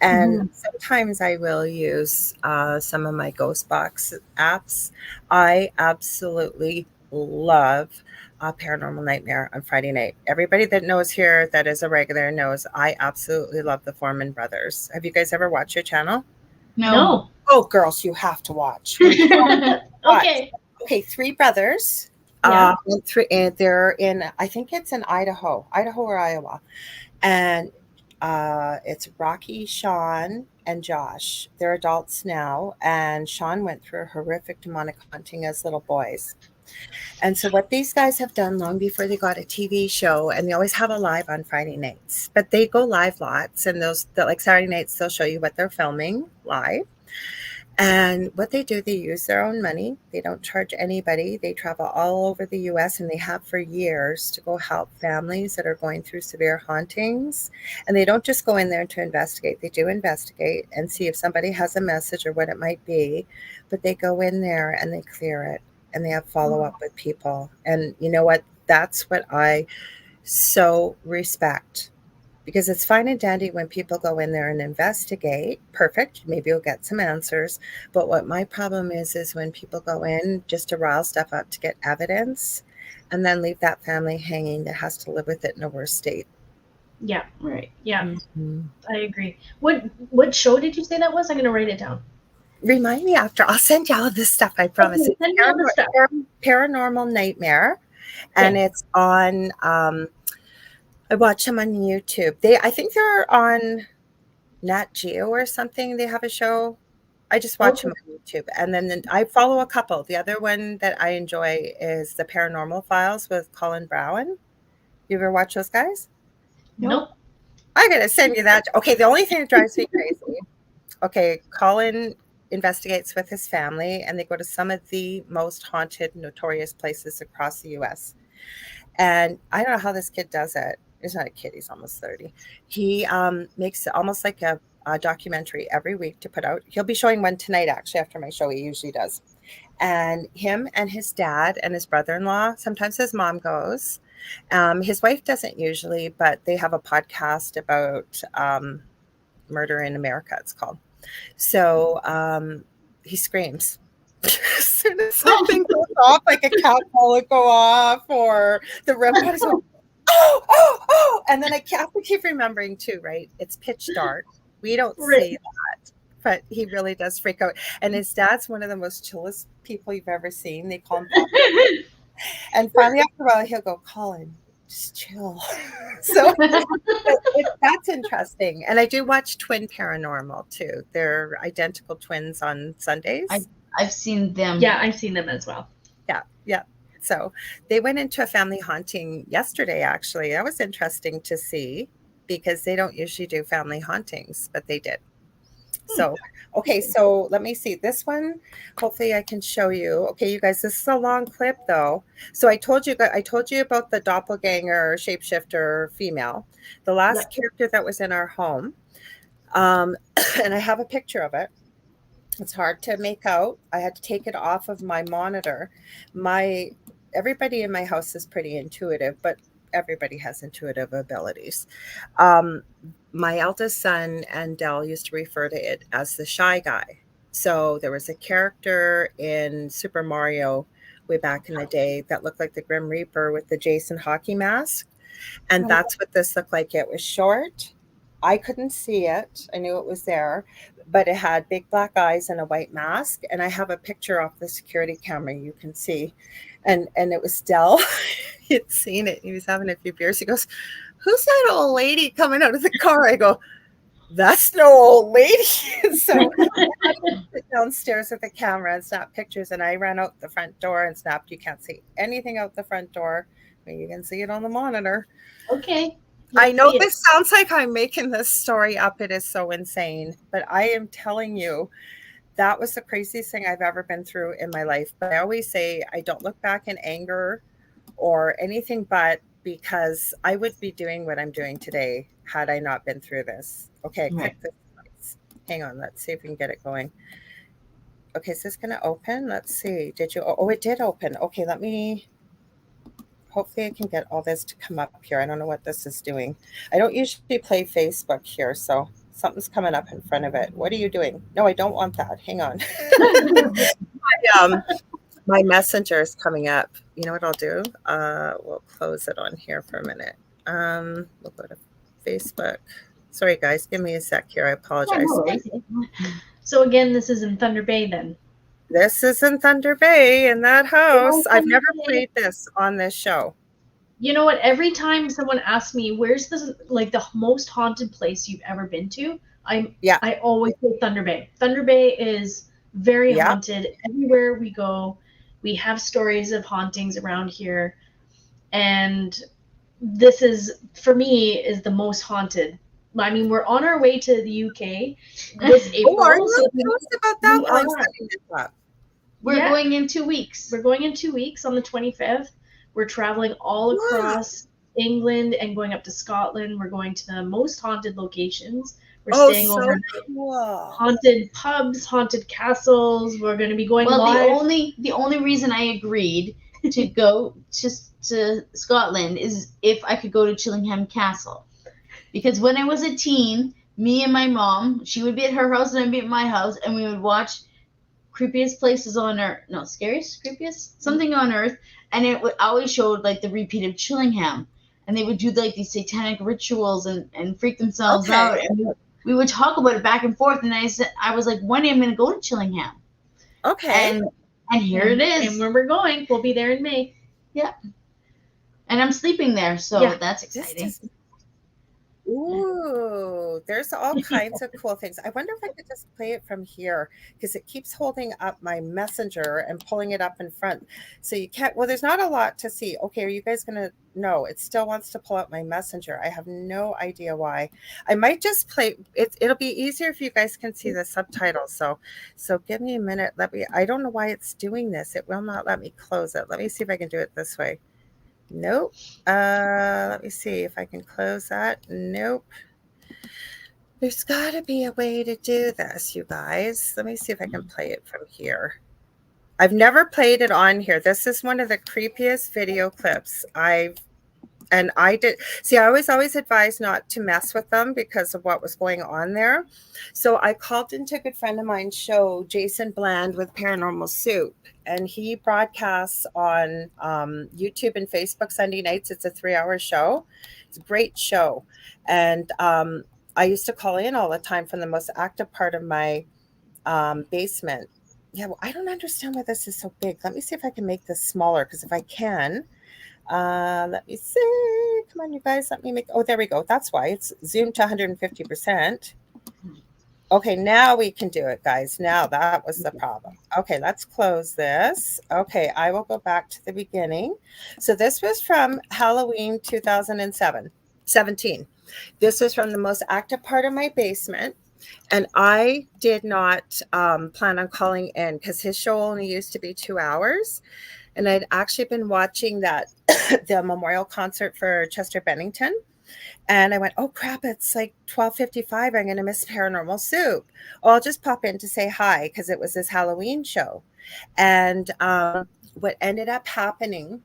And
Mm-hmm.
sometimes I will use some of my ghost box apps. I absolutely love Paranormal Nightmare on Friday night. Everybody that knows here that is a regular knows I absolutely love the Foreman brothers. Have you guys ever watched your channel?
No.
No.
Oh, girls, you have to watch. You have to watch.
Okay.
Okay, three brothers.
Yeah.
They're in, I think it's in Idaho or Iowa. And it's Rocky, Sean, and Josh. They're adults now, and Sean went through a horrific demonic haunting as little boys. And so, what these guys have done long before they got a TV show, and they always have a live on Friday nights, but they go live lots, and like Saturday nights, they'll show you what they're filming live. And what they do, they use their own money. They don't charge anybody. They travel all over the US, and they have for years to go help families that are going through severe hauntings. And they don't just go in there to investigate. They do investigate and see if somebody has a message or what it might be. But they go in there and they clear it, and they have follow up with people. And you know what? That's what I so respect. Because it's fine and dandy when people go in there and investigate. Perfect. Maybe you'll get some answers. But what my problem is when people go in just to rile stuff up to get evidence and then leave that family hanging that has to live with it in a worse state.
Yeah, right. Yeah,
Mm-hmm.
I agree. What show did you say that was? I'm going to write it down.
Remind me after. I'll send you all of this stuff, I promise.
Okay, send me all the stuff.
Paranormal Nightmare. And it's on... I watch them on YouTube. I think they're on Nat Geo or something. They have a show. I just watch them on YouTube. And then I follow a couple. The other one that I enjoy is the Paranormal Files with Colin Brown. You ever watch those guys?
Nope.
I gotta send you that. Okay, the only thing that drives me crazy. Okay, Colin investigates with his family, and they go to some of the most haunted, notorious places across the US. And I don't know how this kid does it. He's not a kid. He's almost 30. He makes it almost like a documentary every week to put out. He'll be showing one tonight, actually, after my show. He usually does. And him and his dad and his brother-in-law, sometimes his mom goes. His wife doesn't usually, but they have a podcast about murder in America, it's called. So he screams. As soon as something goes off, like a cat ball would go off, or the REM pod is going, oh, and then I have to keep remembering too, right? It's pitch dark. We don't say that, but he really does freak out. And his dad's one of the most chillest people you've ever seen. They call him Bob. And finally, after a while, he'll go, Colin, just chill. So that's interesting. And I do watch Twin Paranormal too. They're identical twins on Sundays.
I've seen them.
Yeah, I've seen them as well.
Yeah. So they went into a family haunting yesterday, actually. That was interesting to see because they don't usually do family hauntings, but they did. So, okay, so let me see. This one, hopefully I can show you. Okay, you guys, this is a long clip though. So I told you about the doppelganger shapeshifter female, the last character that was in our home. And I have a picture of it. It's hard to make out. I had to take it off of my monitor. Everybody in my house is pretty intuitive, but everybody has intuitive abilities. My eldest son and Dell used to refer to it as the shy guy. So there was a character in Super Mario way back in the day that looked like the Grim Reaper with the Jason hockey mask. And that's what this looked like. It was short. I couldn't see it. I knew it was there. but it had big black eyes and a white mask. And I have a picture off the security camera you can see. And it was Dell. He'd seen it. He was having a few beers. He goes, "Who's that old lady coming out of the car?" I go, "That's no old lady." So I had to sit downstairs with the camera and snap pictures. And I ran out the front door and snapped. You can't see anything out the front door, but you can see it on the monitor.
Okay.
I know this sounds like I'm making this story up. It is so insane, but I am telling you, that was the craziest thing I've ever been through in my life. But I always say I don't look back in anger or anything, but because I would be doing what I'm doing today had I not been through this. Okay, click this. Hang on, let's see if we can get it going. Okay, is this going to open? Let's see. Did you? Oh, it did open. Okay, let me. Hopefully I can get all this to come up here. I don't know what this is doing. I don't usually play Facebook here, so something's coming up in front of it. What are you doing? No, I don't want that. Hang on. My messenger is coming up. You know what I'll do? We'll close it on here for a minute. We'll go to Facebook. Sorry, guys. Give me a sec here. I apologize.
So again, this is in Thunder Bay then?
This is in Thunder Bay in that house. I've never played this on this show.
You know what? Every time someone asks me, where's the most haunted place you've ever been to? I always say Thunder Bay. Thunder Bay is very haunted. Everywhere we go, we have stories of hauntings around here. And this is, for me, is the most haunted. I mean, we're on our way to the UK this April.
Tell us about that while I'm setting this up.
We're going in 2 weeks.
We're going in 2 weeks on the 25th. We're traveling all across England and going up to Scotland. We're going to the most haunted locations. We're staying over haunted pubs, haunted castles. We're going to be going live.
The only reason I agreed to go to Scotland is if I could go to Chillingham Castle. Because when I was a teen, me and my mom, she would be at her house and I'd be at my house, and we would watch creepiest places on earth. No, scariest, creepiest, something on earth, and it would always show like the repeat of Chillingham, and they would do like these satanic rituals and freak themselves out, and we would talk about it back and forth. And I was like, one day I'm going to go to Chillingham.
Okay.
And here it is.
And when we're going, we'll be there in May.
Yeah. And I'm sleeping there, so that's exciting.
Ooh, there's all kinds of cool things. I wonder if I could just play it from here because it keeps holding up my messenger and pulling it up in front. So you can't, there's not a lot to see. Okay, are you guys going to, no, it still wants to pull up my messenger. I have no idea why. I might just play, it'll be easier if you guys can see the subtitles. So give me a minute. I don't know why it's doing this. It will not let me close it. Let me see if I can do it this way. Nope. Let me see if I can close that. Nope. There's got to be a way to do this, you guys. Let me see if I can play it from here. I've never played it on here. This is one of the creepiest video clips I did. See, I always advise not to mess with them because of what was going on there. So I called into a good friend of mine's show, Jason Bland with Paranormal Soup, and he broadcasts on YouTube and Facebook Sunday nights. It's a 3-hour show. It's a great show. And I used to call in all the time from the most active part of my basement. Yeah, well, I don't understand why this is so big. Let me see if I can make this smaller, because if I can, let me see. Come on, you guys. Let me make. Oh, there we go. That's why it's zoomed to 150%. Okay, now we can do it, guys. Now that was the problem. Okay, let's close this. Okay, I will go back to the beginning. So this was from Halloween 2017. This was from the most active part of my basement. And I did not plan on calling in because his show only used to be 2 hours. And I'd actually been watching the memorial concert for Chester Bennington. And I went, oh, crap, it's like 12:55. I'm going to miss Paranormal Soup. Oh, I'll just pop in to say hi because it was his Halloween show. And what ended up happening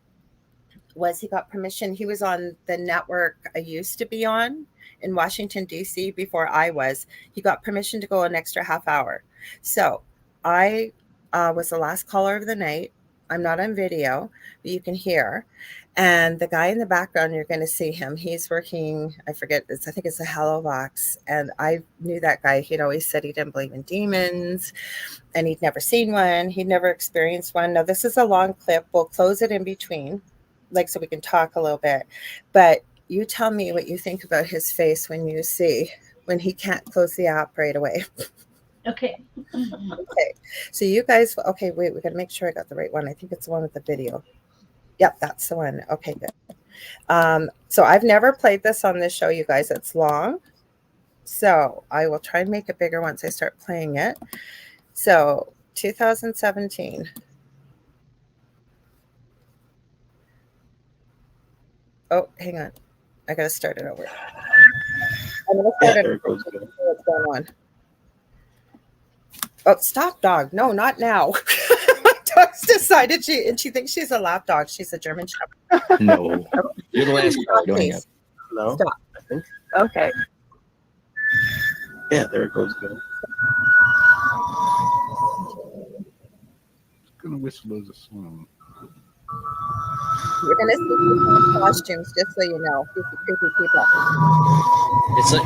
was he got permission. He was on the network I used to be on in Washington, D.C. before I was. He got permission to go an extra half hour. So I was the last caller of the night. I'm not on video, but you can hear. And the guy in the background, you're going to see him. He's working, I think it's a Hello Box. And I knew that guy. He'd always said he didn't believe in demons and he'd never seen one. He'd never experienced one. Now, this is a long clip. We'll close it in between, like, so we can talk a little bit. But you tell me what you think about his face when he can't close the app right away.
Okay.
Okay. So you guys, okay, wait, we got to make sure I got the right one. I think it's the one with the video. Yep, that's the one. Okay, good. So I've never played this on this show, you guys. It's long. So I will try and make it bigger once I start playing it. So 2017. Oh, hang on. I got to start it over. I'm going to start it over. What's going on? Oh, stop, dog. No, not now. My dog's decided she thinks she's a lap dog. She's a German Shepherd.
No. You're the last card. Don't hang up.
No.
Stop.
I think.
Okay.
Yeah, there it goes again.
It's gonna whistle as a song.
We're gonna see costumes, just so you know. These are creepy people.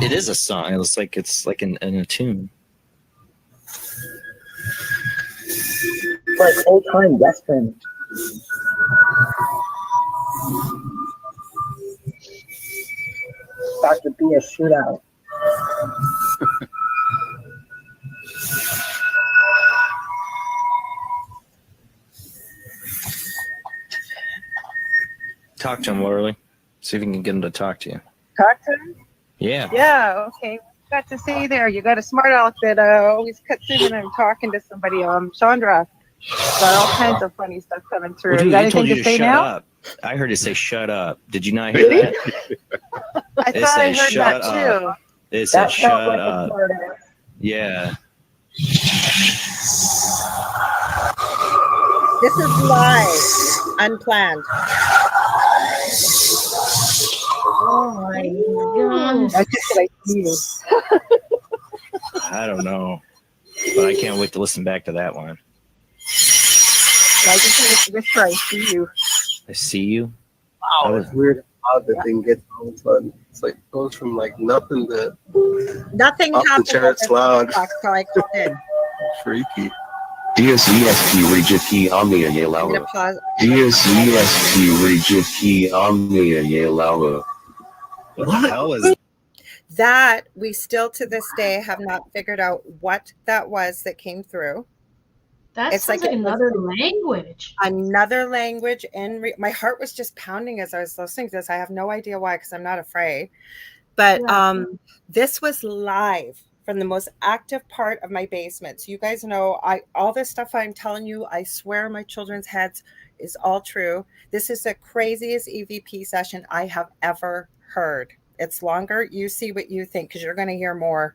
It is a song. It's like in a tune.
Like old time western. About to be a shootout.
Talk to him, Lorilei. See if you can get him to talk to you.
Talk to him?
Yeah.
Yeah, okay. Got to say there, you got a smart aleck that always cuts in when I'm talking to somebody. Chandra. Got all kinds of funny stuff coming through.
Well, dude,
you got
they told
anything
you
to say
shut
now?
up. I heard it say shut up. Did you not hear that?
I
It
thought I
said
heard
shut
that
up.
too.
It said
That
shut
felt like a
up.
smart ass.
Yeah.
This is live, unplanned.
Oh my god.
That's just what I see.
I don't know. But I can't wait to listen back to that one.
I just whisper, I see you.
I see you.
Wow, it's weird how the thing gets all of a sudden. It's like goes from like nothing to
Nothing
Up the
happened.
charts loud.
So I called in.
freaky.
DSESP Rejiki Omnia
I'm gonna
Yelawa.
pause.
DSESP Rejiki Omnia Yelawa.
What the hell is
That we still to this day have not figured out what that was that came through.
That
It's
sounds
like
like
it was-
another language.
Another language, and my heart was just pounding as I was listening to this. I have no idea why, because I'm not afraid. But
Yeah.
this was live from the most active part of my basement. So you guys know, all this stuff I'm telling you, I swear my children's heads is all true. This is the craziest EVP session I have ever heard. It's longer. You see what you think, because you're going to hear more.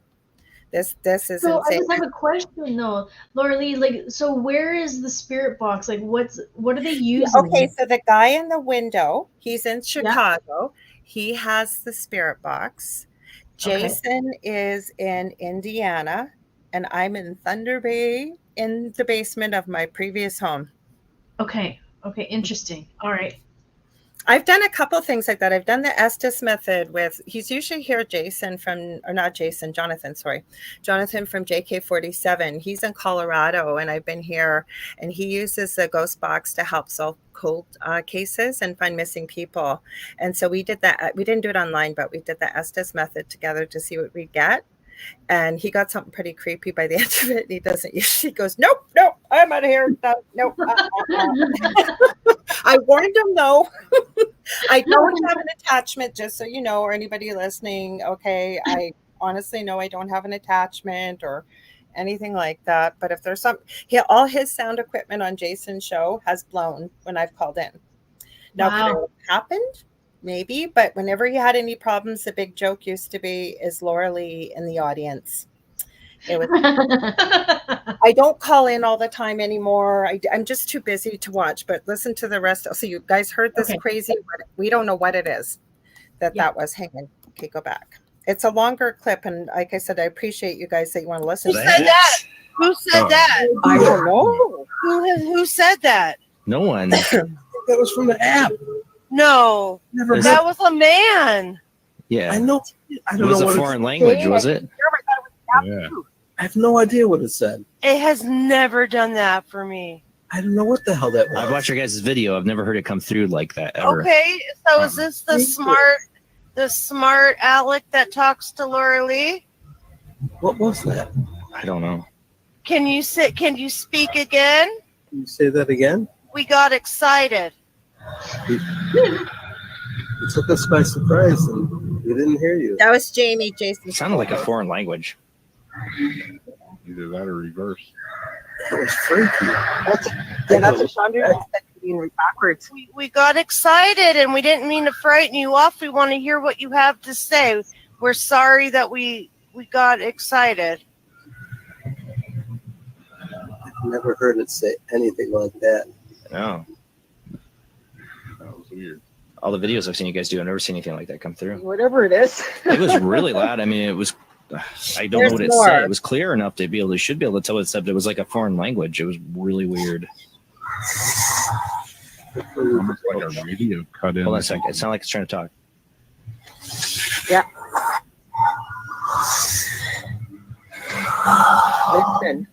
This is
So I
insane.
just have a question though, Lorilei. Like, so where is the spirit box? Like, what are they using?
Okay, so the guy in the window, he's in Chicago. He has the spirit box.
Okay.
Jason is in Indiana, and I'm in Thunder Bay in the basement of my previous home.
Okay, interesting. All right.
I've done a couple things like that. I've done the Estes method he's usually here, Jonathan from JK47. He's in Colorado, and I've been here, and he uses the ghost box to help solve cold cases and find missing people. And so we did that. We didn't do it online, but we did the Estes method together to see what we get. And he got something pretty creepy by the end of it. He doesn't usually, he goes, nope, I'm out of here. Nope. I warned him though. I don't have an attachment, just so you know, or anybody listening. Okay. I honestly know I don't have an attachment or anything like that. But if there's all his sound equipment on Jason's show has blown when I've called in. Now, could it have happened? Maybe, but whenever he had any problems, the big joke used to be, is Lorilei in the audience? It was. I don't call in all the time anymore. I'm just too busy to watch. But listen to the rest. So you guys heard this crazy? We don't know what it is that was hanging. Okay, go back. It's a longer clip, and like I said, I appreciate you guys that you want to listen.
Who said that? Who said that?
I don't know.
Who said that?
No one.
That was from the app.
No,
Never heard.
that was a man.
Yeah.
I know. I
It
don't
was
know
a
what
foreign language, was it?
Yeah.
I have no idea what it said.
It has never done that for me.
I don't know what the hell that was.
I've watched your guys' video. I've never heard it come through like that ever.
Okay, so is this the smart Alec that talks to Lorilei?
What was that?
I don't know.
Can you speak again?
Can you say that again?
We got excited.
It took us by surprise and we didn't hear you.
That was Jamie. Jason.
It sounded like a foreign language.
Either that or reverse.
That was freaky.
That's what Chandra said, being backwards.
We got excited and we didn't mean to frighten you off. We want to hear what you have to say. We're sorry that we got excited.
I've never heard it say anything like that.
No.
That was weird.
All the videos I've seen you guys do, I've never seen anything like that come through.
Whatever it is.
It was really loud. I mean, it was. I don't know what it said. It was clear enough to be able to should be able to tell what it said, but it was like a foreign language. It was really weird.
Almost like a radio cut in.
Hold on a second. It sounded like it's trying to talk.
Yeah. Listen.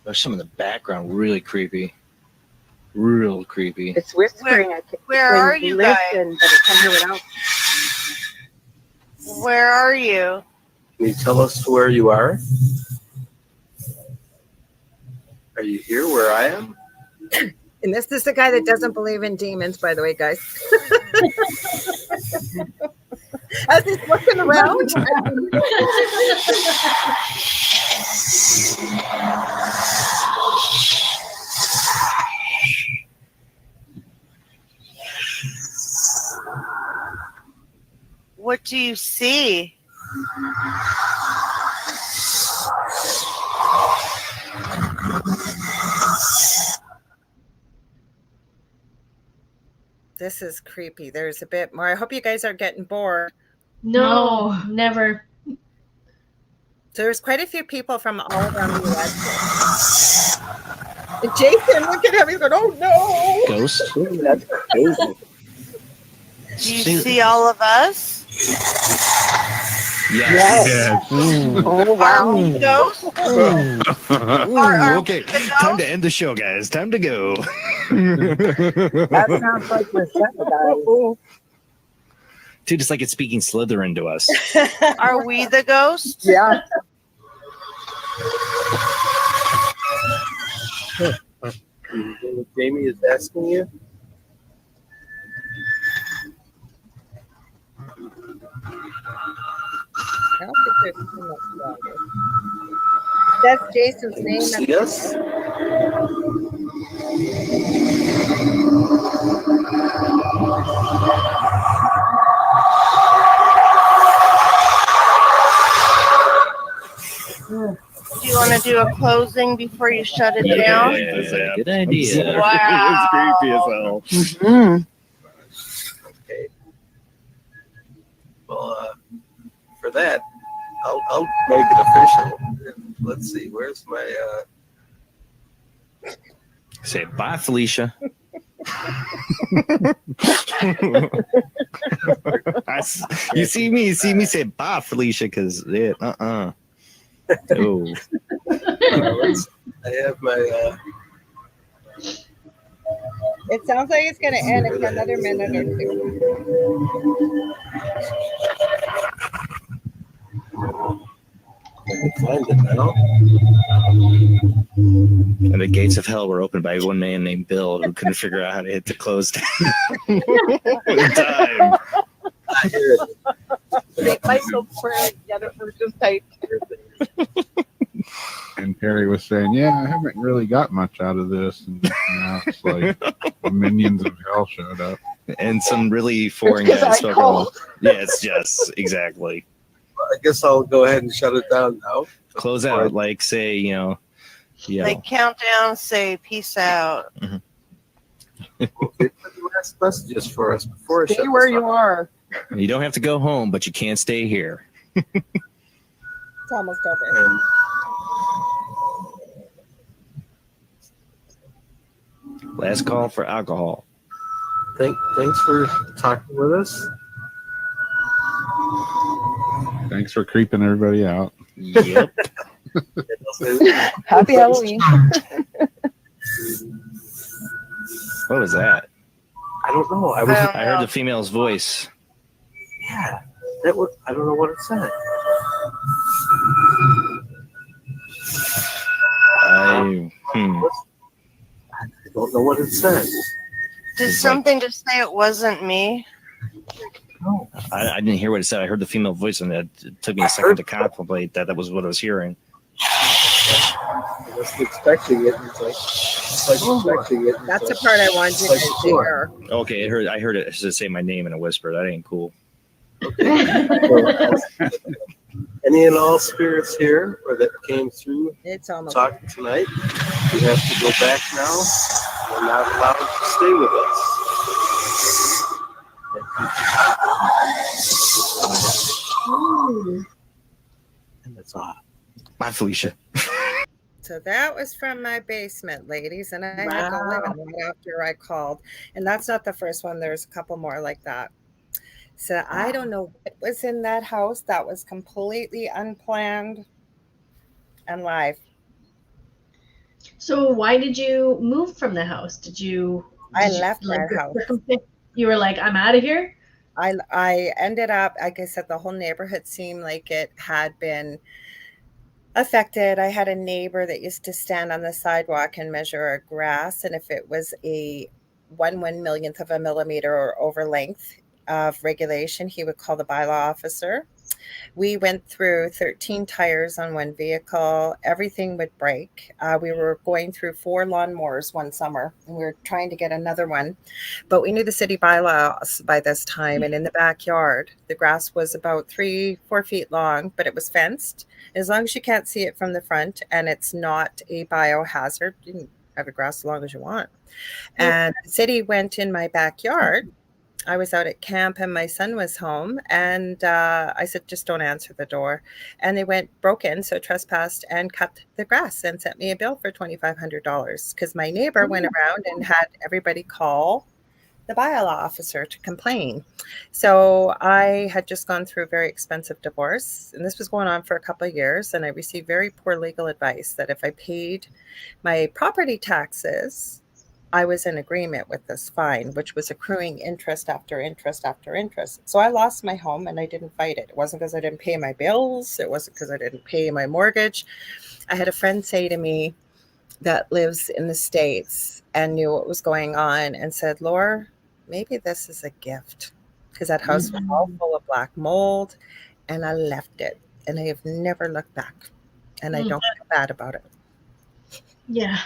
There's some in the background really creepy. Real creepy.
It's whispering.
Where are you guys?
Listen, but it can't hear it out.
Where are you?
Can you tell us where you are? Are you here where I am?
And this is the guy that doesn't believe in demons, by the way, guys. As he's looking around.
What do you see?
This is creepy. There's a bit more. I hope you guys are getting bored.
No, never.
So there's quite a few people from all around the U.S. And Jason, look at him. He's going, oh no.
Ghost?
That's crazy.
Do you see all of us?
Yes.
Yes.
Oh, wow.
Ghosts?
Okay, time to end the show, guys. Time to go.
That sounds like we're set, guys.
Dude, it's like it's speaking Slytherin to us.
Are we the ghosts?
Yeah.
Jamie is asking you.
I don't think there's too much longer. That's Jason's
Can you
name.
see us?
Do you want to do a closing before you shut it down?
Yeah, good idea.
Wow.
It's creepy as hell.
Okay. Well, for that, I'll make it official. Let's see. Where's my?
Say bye, Felicia. You see me say bye, Felicia, because oh.
I have my.
It sounds like it's going to end in another minute or two.
I can find it now.
And the gates of hell were opened by one man named Bill who couldn't figure out how to hit the close down in time.
I hear it.
They might go prayer together for just tight.
And Perry was saying, yeah, I haven't really got much out of this. And now it's like the minions of hell showed up.
And some really foreign guys spoke. Yeah, it's just exactly.
I guess I'll go ahead and shut it down now.
Close out, like say, yeah.
Like count down, say peace out.
Okay, put the last messages for us before I
Stay
shut
where
this
you
off.
are.
You don't have to go home, but you can't stay here.
It's almost over.
And
Last call for alcohol.
thanks for talking with us.
Thanks for creeping everybody out.
Yep.
Happy Halloween.
What was that?
I don't know. I
heard the female's voice.
Yeah, that was. I don't know what it said.
I
don't know what it says.
Did something just say it wasn't me?
No.
I didn't hear what it said. I heard the female voice, and it took me a second to contemplate that was what I was hearing.
I was expecting it. It's like expecting it.
That's the part I wanted you to hear.
Okay, I heard it say my name in a whisper. That ain't cool.
Any and all spirits here or that came through
It's almost
talking tonight, you have to go back now. You're not allowed to stay with us. And that's all.
Bye, Felicia.
So that was from my basement, ladies, and I had to live in it after I called. And that's not the first one. There's a couple more like that. So I don't know what was in that house. That was completely unplanned and live.
So why did you move from the house?
I left my house.
You were like, I'm out of here?
I ended up, like I said, the whole neighborhood seemed like it had been affected. I had a neighbor that used to stand on the sidewalk and measure our grass, and if it was a 1/1,000,000th of a millimeter or over length of regulation, he would call the bylaw officer. We went through 13 tires on one vehicle. Everything would break. We were going through 4 lawnmowers one summer, and we were trying to get another one. But we knew the city bylaws by this time. And in the backyard, the grass was about 3-4 feet long, but it was fenced. As long as you can't see it from the front and it's not a biohazard, you can have your grass as long as you want. And the city went in my backyard. I was out at camp and my son was home, and I said, just don't answer the door. And they broke in, so trespassed and cut the grass and sent me a bill for $2,500 because my neighbor went around and had everybody call the bylaw officer to complain. So I had just gone through a very expensive divorce, and this was going on for a couple of years, and I received very poor legal advice that if I paid my property taxes, I was in agreement with this fine, which was accruing interest after interest after interest. So I lost my home and I didn't fight it. It wasn't because I didn't pay my bills. It wasn't because I didn't pay my mortgage. I had a friend say to me that lives in the States and knew what was going on and said, Laura, maybe this is a gift, because that house was all full of black mold, and I left it and I have never looked back, and I don't feel bad about it.
Yeah.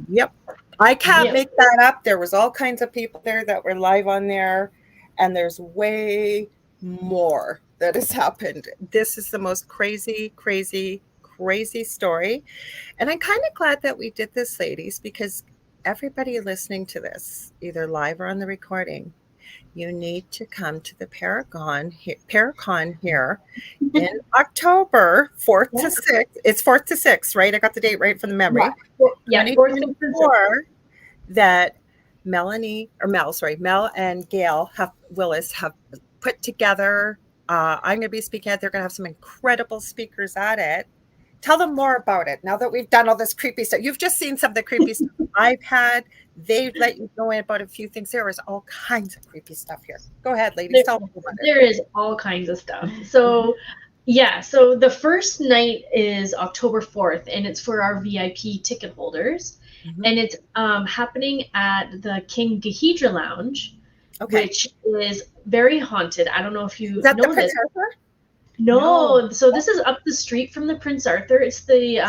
Yep. I can't make that up. There was all kinds of people there that were live on there, and there's way more that has happened. This is the most crazy story. And I'm kind of glad that we did this, ladies, because everybody listening to this, either live or on the recording, you need to come to the Paracon here in October, 4th to 6th. It's 4th to 6th, right? I got the date right from the memory.
Yeah,
2024, that Mel and Gail Willis have put together. I'm going to be speaking at. They're going to have some incredible speakers at it. Tell them more about it. Now that we've done all this creepy stuff, you've just seen some of the creepy stuff I've had. They've let you know about a few things. There is all kinds of creepy stuff here. Go ahead, ladies. Tell them about it.
There is all kinds of stuff. So, so the first night is October 4th, and it's for our VIP ticket holders. And it's happening at the King Gahidra Lounge, which is very haunted. I don't know if you know
the Prince Arthur?
No. So this is up the street from the Prince Arthur. It's the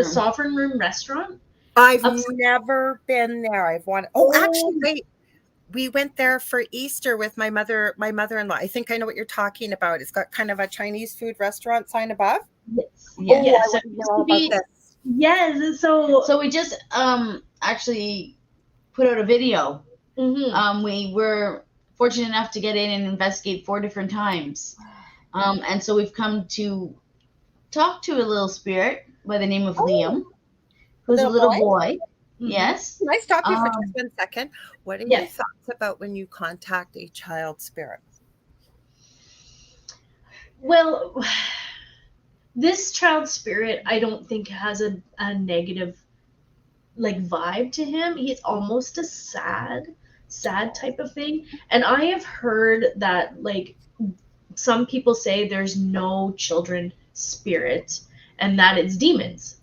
Sovereign Room restaurant.
I've never been there. Actually, wait. we went there for Easter with my mother-in-law. I think I know what you're talking about. It's got kind of a Chinese food restaurant sign above.
Yes.
Yeah.
Yes.
I want to know about this.
Yes. So
we just actually put out a video.
Mhm.
We were fortunate enough to get in and investigate 4 different times. And so we've come to talk to a little spirit by the name of Liam, who's a little boy.
Mhm.
Yes.
Can I stop you for just 1 second? What are your
Yes.
thoughts about when you contact a child spirit?
Well, this child spirit, I don't think has a negative like vibe to him. He's almost a sad type of thing. And I have heard that like some people say there's no children spirit and that it's demons.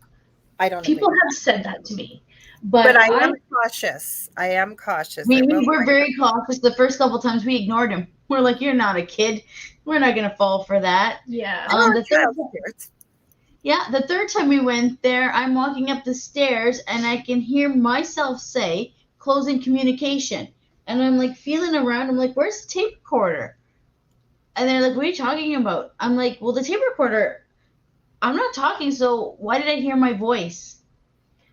I don't
People
agree.
have said that to me.
But I am cautious. I am cautious.
We were very cautious. The first couple times we ignored him. We're like, you're not a kid. We're not going to fall for that.
Yeah.
The third time we went there, I'm walking up the stairs and I can hear myself say, closing communication. And I'm like feeling around. I'm like, where's the tape recorder? And they're like, what are you talking about? I'm like, well, the tape recorder, I'm not talking. So why did I hear my voice?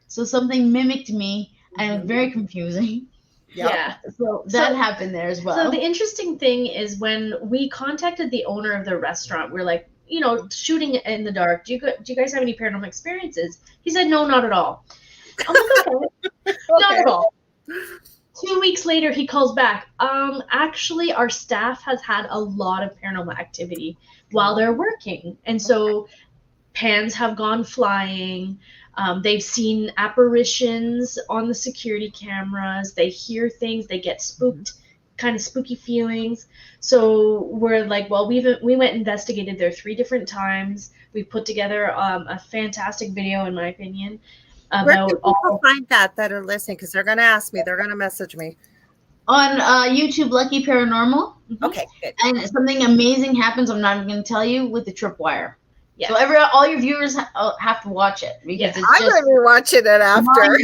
So something mimicked me and it was very confusing.
Yeah.
So that happened there as well.
So the interesting thing is when we contacted the owner of the restaurant, we're like, shooting in the dark. Do you guys have any paranormal experiences? He said, no, not at all. I'm like, okay. Not at all. 2 weeks later, he calls back. Actually, our staff has had a lot of paranormal activity while they're working. And so pans have gone flying. They've seen apparitions on the security cameras. They hear things. They get spooked, kind of spooky feelings. So we're like, well, we went and investigated there 3 different times. We put together a fantastic video, in my opinion.
Where can people find that are listening? Because they're going to ask me. They're going to message me.
On YouTube, Lucky Paranormal.
Okay, good.
And something amazing happens. I'm not even going to tell you with the tripwire.
Yeah.
So all your viewers have to watch it because it's
I'm going to be watching it after.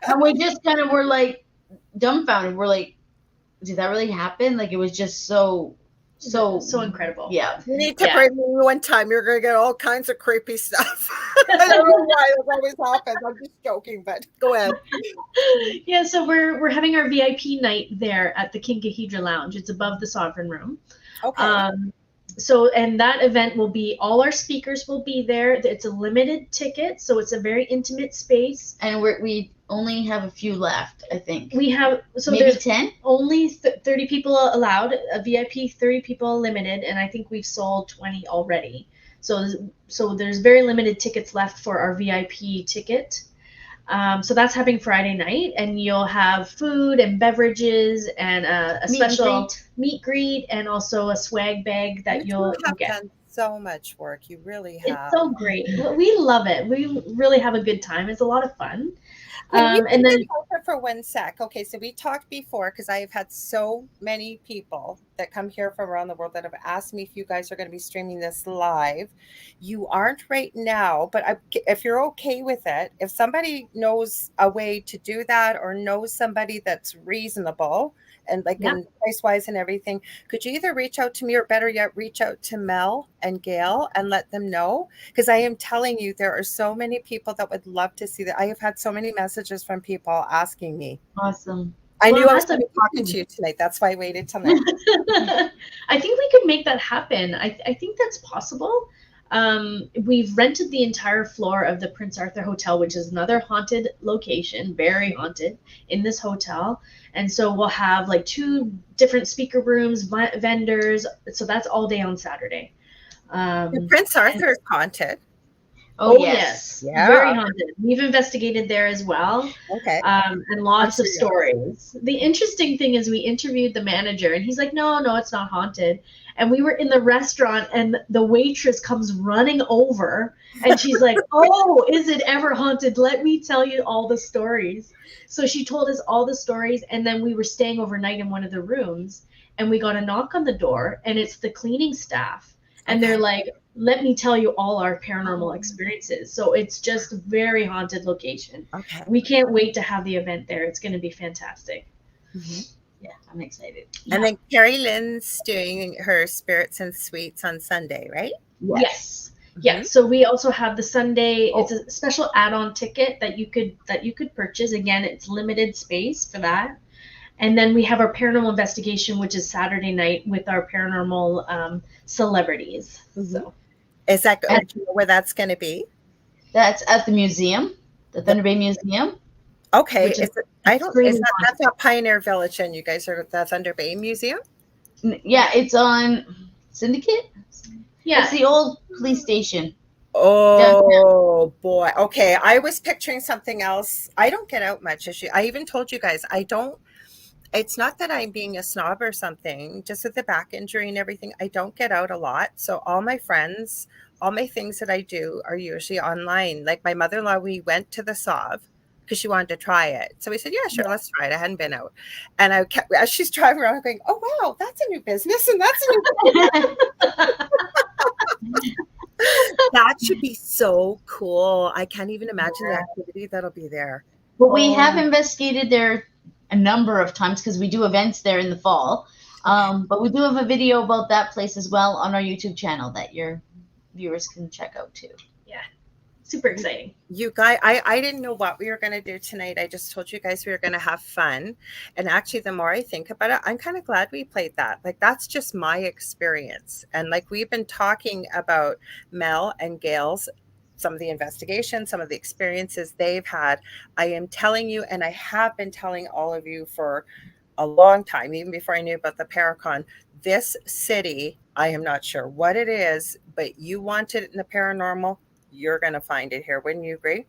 And we just kind of were like dumbfounded. We're like, did that really happen? Like it was just so
incredible.
Yeah.
You need to bring me one time. You're going to get all kinds of creepy stuff. I don't know why it always happens. I'm just joking, but go ahead.
Yeah, so we're having our VIP night there at the Kinkahedra Lounge. It's above the Sovereign Room.
Okay.
And that event will be, all our speakers will be there. It's a limited ticket, so it's a very intimate space.
And we only have a few left, I think.
We have, so
maybe
there's
10?
Only 30 people allowed, a VIP 30 people limited, and I think we've sold 20 already. So there's very limited tickets left for our VIP ticket. So that's happening Friday night, and you'll have food and beverages and a special meet greet and also a swag bag that you'll get.
Done so much work. You really have.
It's so great. We love it. We really have a good time. It's a lot of fun.
And then for 1 sec. Okay, so we talked before because I have had so many people that come here from around the world that have asked me if you guys are going to be streaming this live. You aren't right now, but if you're okay with it, if somebody knows a way to do that or knows somebody that's reasonable and in price wise and everything, could you either reach out to me or better yet, reach out to Mel and Gail and let them know? Because I am telling you, there are so many people that would love to see that. I have had so many messages from people asking me.
Awesome.
I knew I was going to be talking to you tonight. That's why I waited till now.
I think we could make that happen. I think that's possible. We've rented the entire floor of the Prince Arthur Hotel, which is another haunted location, very haunted in this hotel. And so we'll have 2 different speaker rooms, vendors. So that's all day on Saturday.
The Prince Arthur is haunted.
Oh, yes.
Yeah.
Very haunted. We've investigated there as well.
Okay.
And lots of stories. The interesting thing is we interviewed the manager and he's like, no, it's not haunted. And we were in the restaurant and the waitress comes running over and she's like, oh, is it ever haunted? Let me tell you all the stories. So she told us all the stories. And then we were staying overnight in one of the rooms and we got a knock on the door and it's the cleaning staff. And they're like, let me tell you all our paranormal experiences. So it's just a very haunted location.
Okay.
We can't wait to have the event there. It's going to be fantastic.
Mm-hmm.
Yeah, I'm excited.
And then Carrie Lynn's doing her Spirits and Sweets on Sunday, right?
Yes. Yeah. So we also have the Sunday. It's a special add-on ticket that you could purchase. Again, it's limited space for that. And then we have our paranormal investigation, which is Saturday night with our paranormal celebrities. So,
is that do you know where that's going to be?
That's at the museum, the Thunder Bay Museum.
Okay, that's not Pioneer Village, and you guys are at the Thunder Bay Museum.
Yeah, it's on Syndicate.
Yeah,
it's the old police station.
Oh boy. Okay, I was picturing something else. I don't get out much. I even told you guys I don't. It's not that I'm being a snob or something, just with the back injury and everything. I don't get out a lot. So all my friends, all my things that I do are usually online. Like my mother-in-law, we went to the SOV because she wanted to try it. So we said, yeah, sure, let's try it. I hadn't been out. And I kept, as she's driving around going, oh, wow, that's a new business. And that's a new That should be so cool. I can't even imagine the activity that'll be there.
Well, we have investigated there a number of times because we do events there in the fall. But we do have a video about that place as well on our YouTube channel that your viewers can check out too.
Yeah. Super exciting.
You guys, I didn't know what we were going to do tonight. I just told you guys we were going to have fun. And actually, the more I think about it, I'm kind of glad we played that. Like, that's just my experience. And like, we've been talking about Mel and Gail's, some of the investigations, some of the experiences they've had. I am telling you, and I have been telling all of you for a long time, even before I knew about the Paracon, this city, I am not sure what it is, but you want it in the paranormal, you're going to find it here. Wouldn't you agree?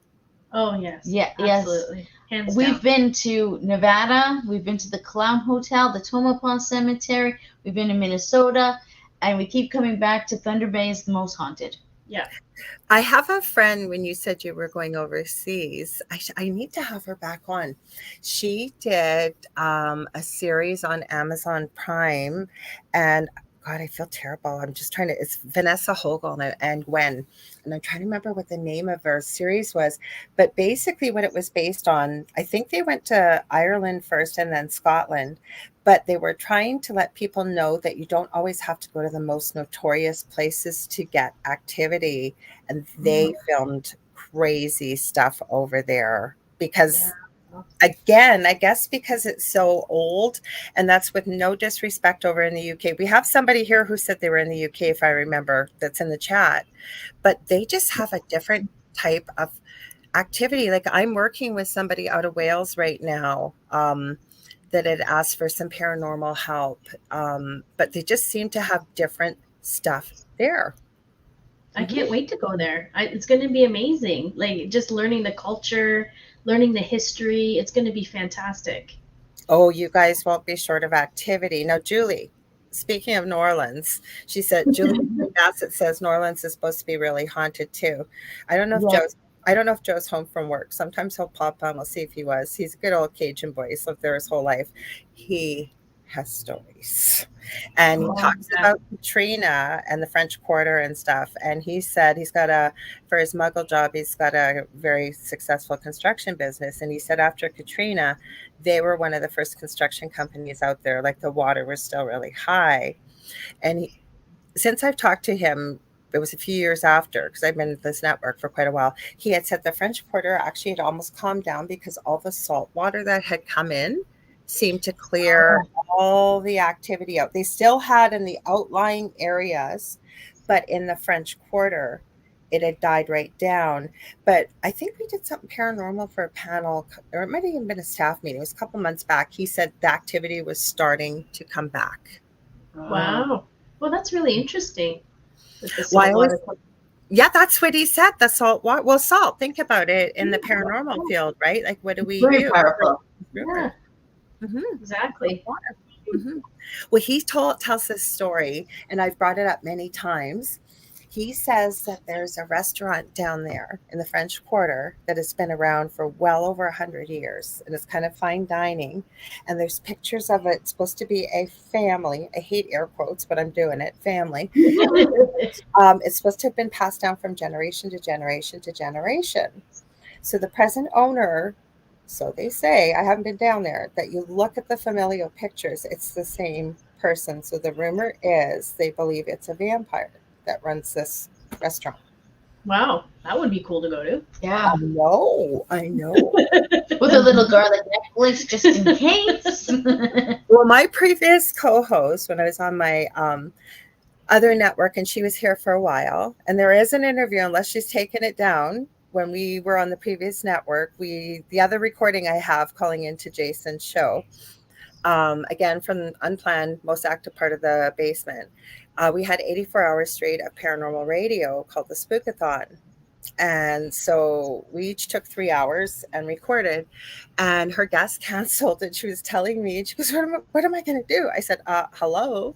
Oh, yes.
Yeah,
absolutely. Hands
We've
down.
been to Nevada. We've been to the Clown Hotel, the Tonopah Cemetery. We've been to Minnesota. And we keep coming back to Thunder Bay is the most haunted.
Yeah.
I have a friend, when you said you were going overseas, I need to have her back on. She did a series on Amazon Prime, and God, I feel terrible. I'm just trying to, it's Vanessa Hogel and Gwen. And I'm trying to remember what the name of her series was. But basically what it was based on, I think they went to Ireland first and then Scotland. But they were trying to let people know that you don't always have to go to the most notorious places to get activity. And they filmed crazy stuff over there because... Again, I guess because it's so old, and that's with no disrespect over in the UK. We have somebody here who said they were in the UK, if I remember, that's in the chat, but they just have a different type of activity. Like I'm working with somebody out of Wales right now that had asked for some paranormal help, but they just seem to have different stuff there.
I can't wait to go there. It's going to be amazing. Like just learning the culture, learning the history. It's going to be fantastic.
Oh, you guys won't be short of activity. Now, Julie, speaking of New Orleans, she said, Julie Bassett says New Orleans is supposed to be really haunted too. I don't know if Joe's home from work. Sometimes he'll pop on. We'll see if he was. He's a good old Cajun boy. He's lived there his whole life. He has stories. And he talks about Katrina and the French Quarter and stuff. And he said he's got for his muggle job, he's got a very successful construction business. And he said after Katrina, they were one of the first construction companies out there. Like the water was still really high. And since I've talked to him, it was a few years after, because I've been at this network for quite a while, he had said the French Quarter actually had almost calmed down because all the salt water that had come in seemed to clear all the activity out. They still had in the outlying areas, but in the French Quarter, it had died right down. But I think we did something paranormal for a panel, or it might have even been a staff meeting. It was a couple months back. He said the activity was starting to come back.
Wow. Well, that's really interesting.
Yeah, that's what he said. The salt water. Well, salt, think about it in the paranormal field, right? Like, what do we do?
Powerful.
Yeah. Exactly.
Well, he tells this story, and I've brought it up many times. He says that there's a restaurant down there in the French Quarter that has been around for well over 100 years, and it's kind of fine dining. And there's pictures of it. It's supposed to be a family. I hate air quotes, but I'm doing it. Family. It's supposed to have been passed down from generation to generation to generation. So the present owner so they say, I haven't been down there, that you look at the familial pictures, it's the same person. So the rumor is they believe it's a vampire that runs this restaurant.
Wow, that would be cool to go to.
Yeah.
I know.
With a little garlic necklace just in case.
Well, my previous co-host, when I was on my other network, and she was here for a while, and there is an interview, unless she's taken it down, when we were on the previous network, the other recording I have calling into Jason's show, again, from Unplanned, Most Active Part of the Basement, we had 84 hours straight of paranormal radio called the Spookathon. And so we each took 3 hours and recorded, and her guest canceled, and she was telling me, she goes, what am I going to do? I said, hello.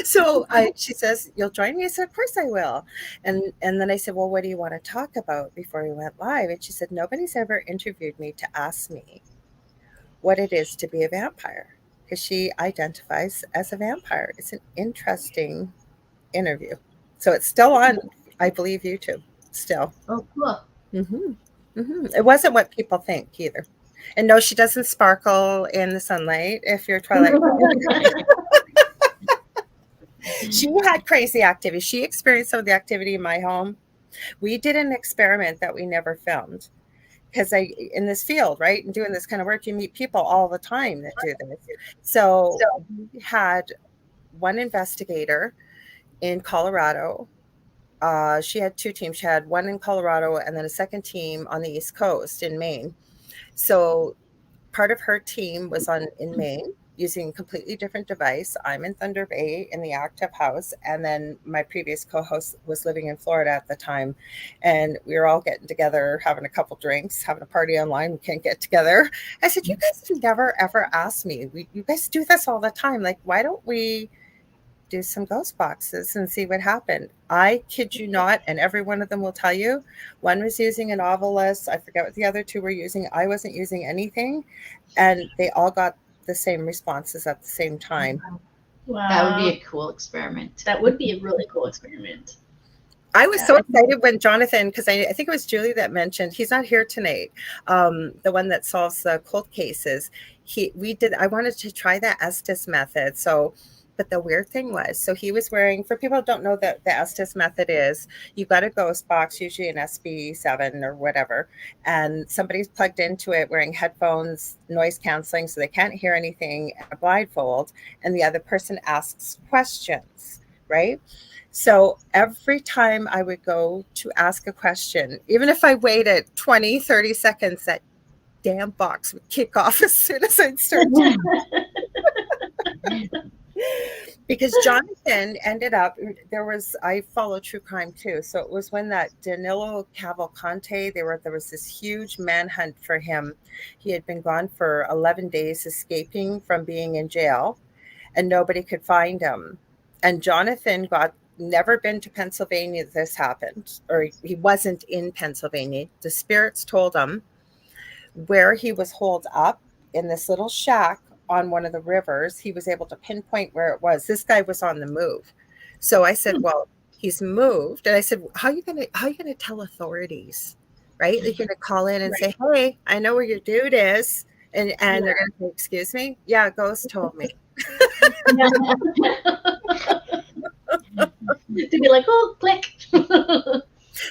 So she says, you'll join me? I said, of course I will. And then I said, well, what do you want to talk about before we went live? And she said, nobody's ever interviewed me to ask me what it is to be a vampire, because she identifies as a vampire. It's an interesting interview. So it's still on, I believe, YouTube. Still.
Oh, cool.
It wasn't what people think either. And no, she doesn't sparkle in the sunlight if you're Twilight. She had crazy activity. She experienced some of the activity in my home. We did an experiment that we never filmed, because in this field, right, and doing this kind of work, you meet people all the time that do this. So we had one investigator in Colorado. She had 2 teams. She had one in Colorado and then a second team on the East Coast in Maine. So part of her team was in Maine using a completely different device. I'm in Thunder Bay in the Octave house. And then my previous co-host was living in Florida at the time. And we were all getting together, having a couple drinks, having a party online. We can't get together. I said, you guys have never, ever asked me. You guys do this all the time. Like, why don't we do some ghost boxes and see what happened? I kid you not, and every one of them will tell you. One was using a novelist. I forget what the other 2 were using. I wasn't using anything, and they all got the same responses at the same time.
Wow.
That would be a cool experiment.
That would be a really cool experiment.
I was so excited when Jonathan, because I think it was Julie that mentioned, he's not here tonight, the one that solves the cold cases. I wanted to try that Estes method. But the weird thing was, so he was wearing, for people who don't know that the Estes method is, you've got a ghost box, usually an SB7 or whatever, and somebody's plugged into it wearing headphones, noise canceling, so they can't hear anything, and a blindfold, and the other person asks questions, right? So every time I would go to ask a question, even if I waited 20, 30 seconds, that damn box would kick off as soon as I'd start because Jonathan ended up, I follow true crime too. So it was when that Danilo Cavalcante, there was this huge manhunt for him. He had been gone for 11 days, escaping from being in jail, and nobody could find him. And Jonathan never been to Pennsylvania. This happened, or he wasn't in Pennsylvania. The spirits told him where he was holed up in this little shack on one of the rivers. He was able to pinpoint where it was. This guy was on the move. So I said, well, he's moved. And I said, how are you gonna tell authorities, right? You're gonna call in and say, hey, I know where your dude is. And they're gonna say, excuse me? Yeah, ghost told me.
To be like, oh, click.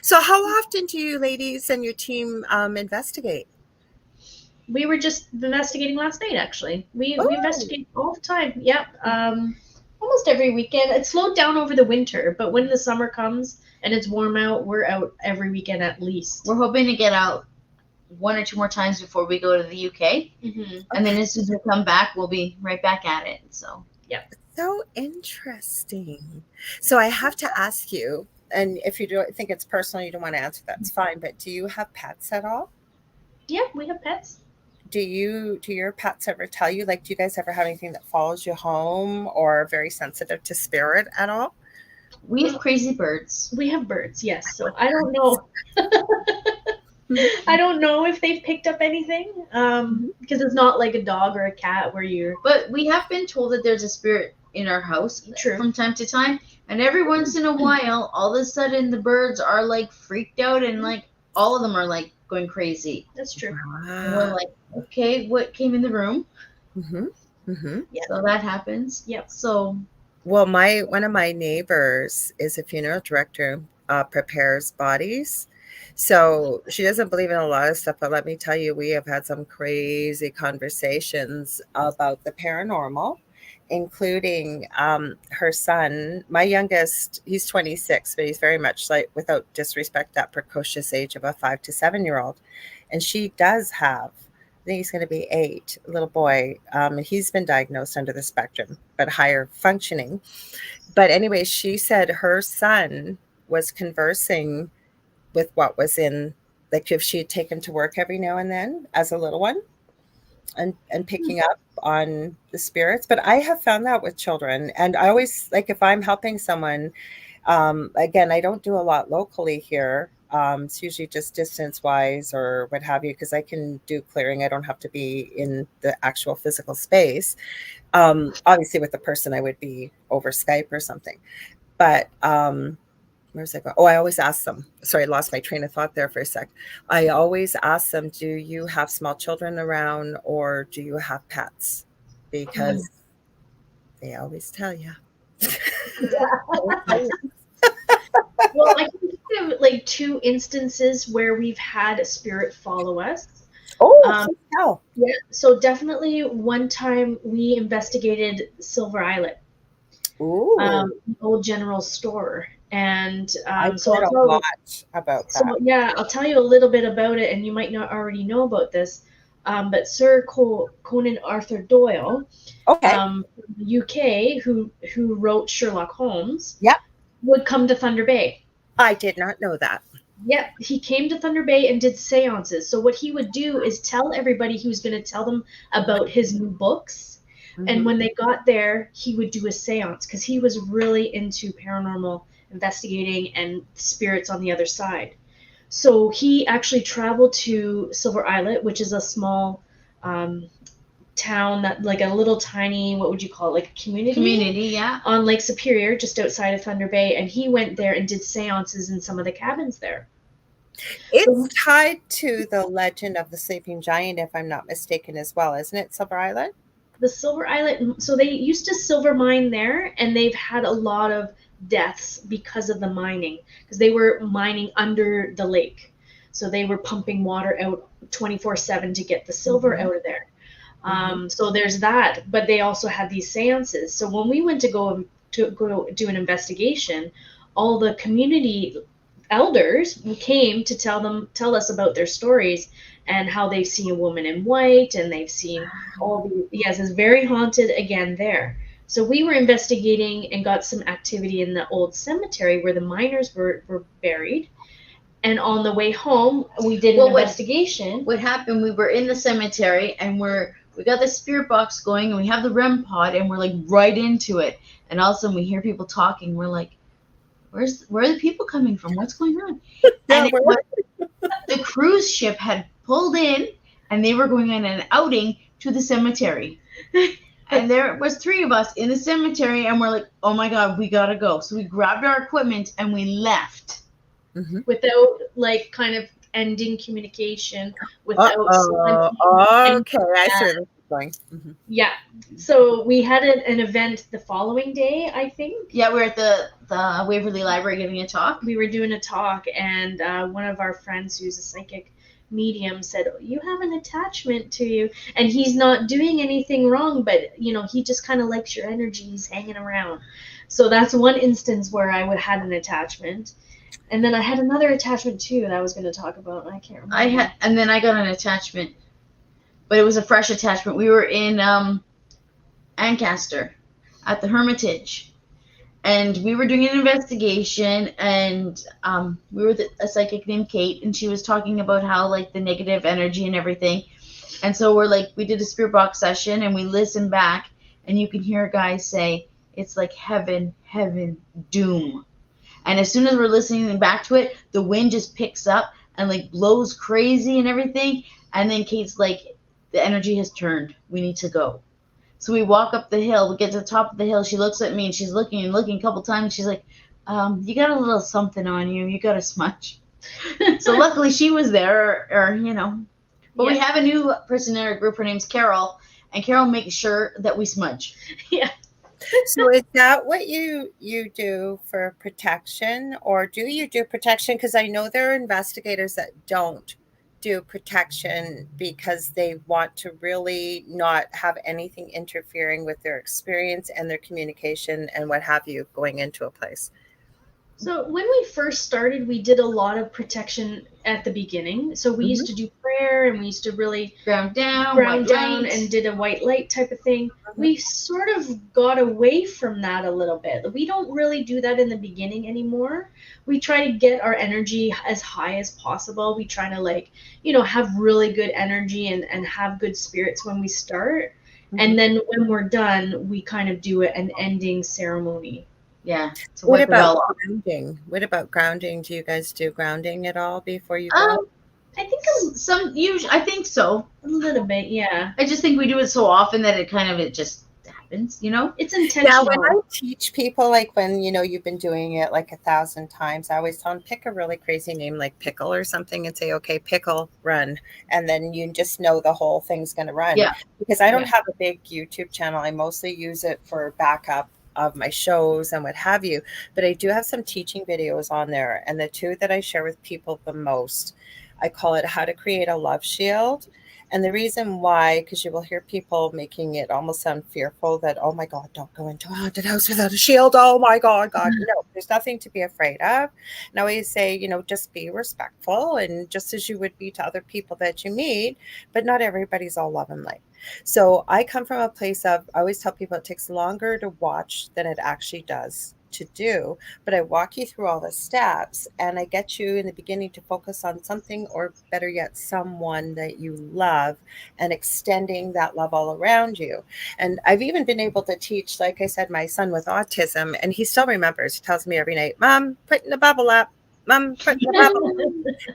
So how often do you ladies and your team investigate?
We were just investigating last night, actually. We investigate all the time. Yep. Almost every weekend. It slowed down over the winter, but when the summer comes and it's warm out, we're out every weekend at least.
We're hoping to get out 1 or 2 more times before we go to the UK. Mm-hmm. And then as soon as we come back, we'll be right back at it. So,
yeah.
So interesting. So I have to ask you, and if you don't think it's personal, you don't want to answer, that's fine, but do you have pets at all?
Yeah, we have pets.
Do your pets ever tell you, like, do you guys ever have anything that follows you home or very sensitive to spirit at all?
We have crazy birds.
We have birds, yes. So I don't know. I don't know if they've picked up anything, because it's not like a dog or a cat where you're.
But we have been told that there's a spirit in our house from time to time, and every once in a while, all of a sudden, the birds are like freaked out, and like all of them are like going crazy.
That's true.
And we're like, okay, what came in the room?
Mm-hmm. Mm-hmm.
Yeah.
So that happens.
Yep.
So
Well, one of my neighbors is a funeral director, prepares bodies. So she doesn't believe in a lot of stuff, but let me tell you, we have had some crazy conversations about the paranormal, including her son. My youngest, he's 26, but he's very much like, without disrespect, that precocious age of a 5 to 7-year-old. And she does have, I think he's going to be 8, a little boy. He's been diagnosed under the spectrum, but higher functioning. But anyway, she said her son was conversing with what was in, like if she had taken to work every now and then as a little one and picking up on the spirits. But I have found that with children. And I always, like, if I'm helping someone, again, I don't do a lot locally here. It's usually just distance wise or what have you, because I can do clearing. I don't have to be in the actual physical space. Obviously with the person I would be over Skype or something. But where's I going? Oh, I always ask them. Sorry, I lost my train of thought there for a sec. I always ask them, do you have small children around or do you have pets? Because they always tell you.
Well, I can think of like 2 instances where we've had a spirit follow us.
Oh,
yeah. So definitely one time we investigated Silver Islet, old general store. And so
I'll tell you about that.
So yeah, I'll tell you a little bit about it, and you might not already know about this. But Sir Conan Arthur Doyle, from the UK, who wrote Sherlock Holmes, would come to Thunder Bay.
I did not know that.
Yep, he came to Thunder Bay and did seances. So what he would do is tell everybody he was going to tell them about his new books. Mm-hmm. And when they got there, he would do a seance because he was really into paranormal investigating and spirits on the other side. So he actually traveled to Silver Islet, which is a small town, that like a little tiny, what would you call it, like a community,
yeah,
on Lake Superior, just outside of Thunder Bay. And he went there and did seances in some of the cabins there.
It's tied to the legend of the sleeping giant, if I'm not mistaken, as well, isn't it, Silver Islet?
The Silver Islet, so they used to silver mine there, and they've had a lot of deaths because of the mining, because they were mining under the lake. So they were pumping water out 24/7 to get the silver out of there. So there's that, but they also had these seances. So when we went to go do an investigation, all the community elders came to tell us about their stories and how they've seen a woman in white, and they've seen all the, yes, it's very haunted again there. So we were investigating and got some activity in the old cemetery where the miners were buried. And on the way home, we did an investigation.
What happened, we were in the cemetery and we got the spirit box going and we have the REM pod and we're like right into it. And all of a sudden we hear people talking. We're like, where are the people coming from? What's going on? And the cruise ship had pulled in and they were going on an outing to the cemetery. And there was 3 of us in the cemetery and we're like, oh my God, we gotta go. So we grabbed our equipment and we left.
Without like kind of ending communication, without
okay, I see where this is going.
Yeah, so we had an event the following day, I think.
Yeah, we were at the Waverly Library giving a talk.
We were doing a talk, and one of our friends who's a psychic medium said, you have an attachment to you, and he's not doing anything wrong, but you know, he just kind of likes your energy. He's hanging around. So that's one instance where I had an attachment. And then I had another attachment too that I was going to talk about. I can't remember.
And then I got an attachment, but it was a fresh attachment. We were in Ancaster at the Hermitage, and we were doing an investigation. And we were with a psychic named Kate, and she was talking about how like the negative energy and everything. And so we did a spirit box session, and we listened back, and you can hear guys say it's like heaven, doom. And as soon as we're listening back to it, the wind just picks up and like blows crazy and everything. And then Kate's like, the energy has turned. We need to go. So we walk up the hill. We get to the top of the hill. She looks at me and she's looking a couple times. She's like, you got a little something on you. You got a smudge. So luckily she was there, or you know. But we
Yeah.
have a new person in our group. Her name's Carol, and Carol makes sure that we smudge.
Yeah.
So is that what you do for protection, or do you do protection? Because I know there are investigators that don't do protection because they want to really not have anything interfering with their experience and their communication and what have you going into a place.
So when we first started, we did a lot of protection at the beginning. So we used to do prayer, and we used to really
Ground down,
ground
white
down
light.
and did a white light type of thing. We sort of got away from that a little bit. We don't really do that in the beginning anymore. We try to get our energy as high as possible. We try to, like, you know, have really good energy and have good spirits when we start. And then when we're done, we kind of do an ending ceremony.
Yeah. To
What
wipe it
about
all off.
grounding? What about grounding? Do you guys do grounding at all before you go?
I think
I think so.
a little bit, yeah.
I just think we do it so often that it just happens, you know?
It's
Yeah,
intentional.
when I teach people, like when you've been doing it like 1,000 times, I always tell them pick a really crazy name like Pickle or something and say, okay, Pickle, run. And then you just know the whole thing's going to run.
Yeah.
Because I don't have a big YouTube channel. I mostly use it for backup of my shows and what have you. But I do have some teaching videos on there. And the two that I share with people the most, I call it How to Create a Love Shield. And the reason why, because you will hear people making it almost sound fearful that, oh my God, don't go into a haunted house without a shield. Oh my God. No, there's nothing to be afraid of. And I always say, just be respectful, and just as you would be to other people that you meet, but not everybody's all love and light. So I come from a place of, I always tell people it takes longer to watch than it actually does to do, but I walk you through all the steps, and I get you in the beginning to focus on something, or better yet, someone that you love, and extending that love all around you. And I've even been able to teach, like I said, my son with autism, and he still remembers. He tells me every night, Mom, put in the bubble up. Mom, put in the bubble.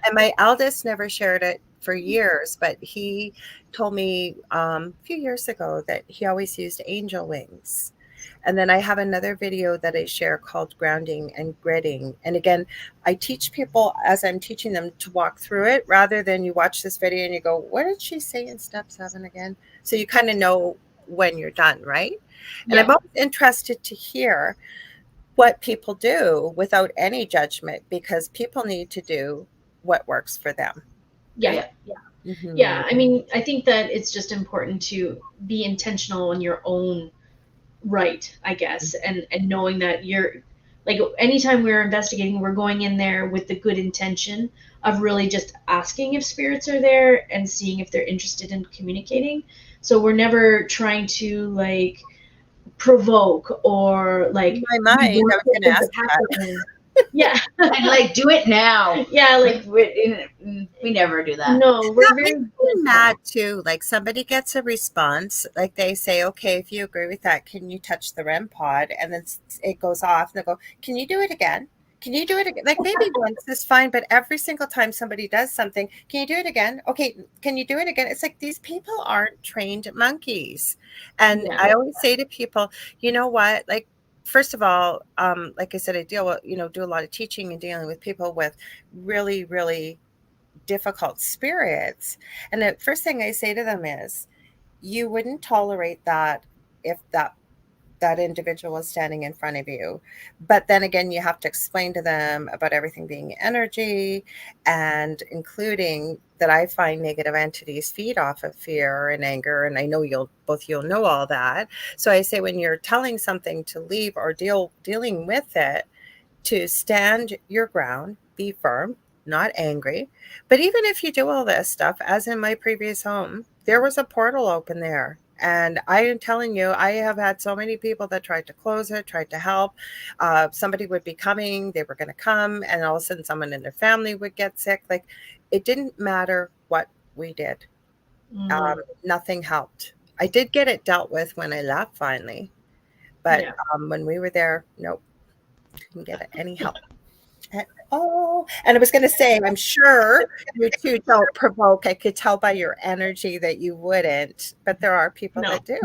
And my eldest never shared it for years, but he told me a few years ago that he always used angel wings. And then I have another video that I share called Grounding and Gritting. And again, I teach people as I'm teaching them to walk through it, rather than you watch this video and you go, what did she say in step 7 again? So you kind of know when you're done, right? And
Yeah.
I'm always interested to hear what people do without any judgment, because people need to do what works for them.
Yeah.
Mhm.
Yeah, I mean, I think that it's just important to be intentional in your own right, I guess, and knowing that you're, like, anytime we're investigating, we're going in there with the good intention of really just asking if spirits are there and seeing if they're interested in communicating. So we're never trying to, like, provoke or, like,
In my mind, I was going to ask that.
Yeah.
And like, do it now.
Yeah, like,
we never do that.
no, we're
That
very
makes me mad too. Like somebody gets a response, like they say, okay, if you agree with that, can you touch the REM pod? And then it goes off and they go, can you do it again? Can you do it again? Like maybe once is fine, but every single time somebody does something, can you do it again? Okay, can you do it again? It's like these people aren't trained monkeys. And
Yeah.
I always say to people, you know what? Like, first of all, like I said, I deal with, do a lot of teaching and dealing with people with really, really difficult spirits. And the first thing I say to them is, you wouldn't tolerate that if that individual is standing in front of you. But then again, you have to explain to them about everything being energy, and including that I find negative entities feed off of fear and anger. And I know you'll know all that. So I say, when you're telling something to leave or dealing with it, to stand your ground, be firm, not angry. But even if you do all this stuff, as in my previous home, there was a portal open there. And I am telling you, I have had so many people that tried to close it, tried to help. Somebody would be coming, they were going to come, and all of a sudden someone in their family would get sick. Like, it didn't matter what we did. Nothing helped. I did get it dealt with when I left finally. But
Yeah.
When we were there, nope, didn't get any help at all. And I was going to say, I'm sure you two don't provoke. I could tell by your energy that you wouldn't, but there are people
No.
that do.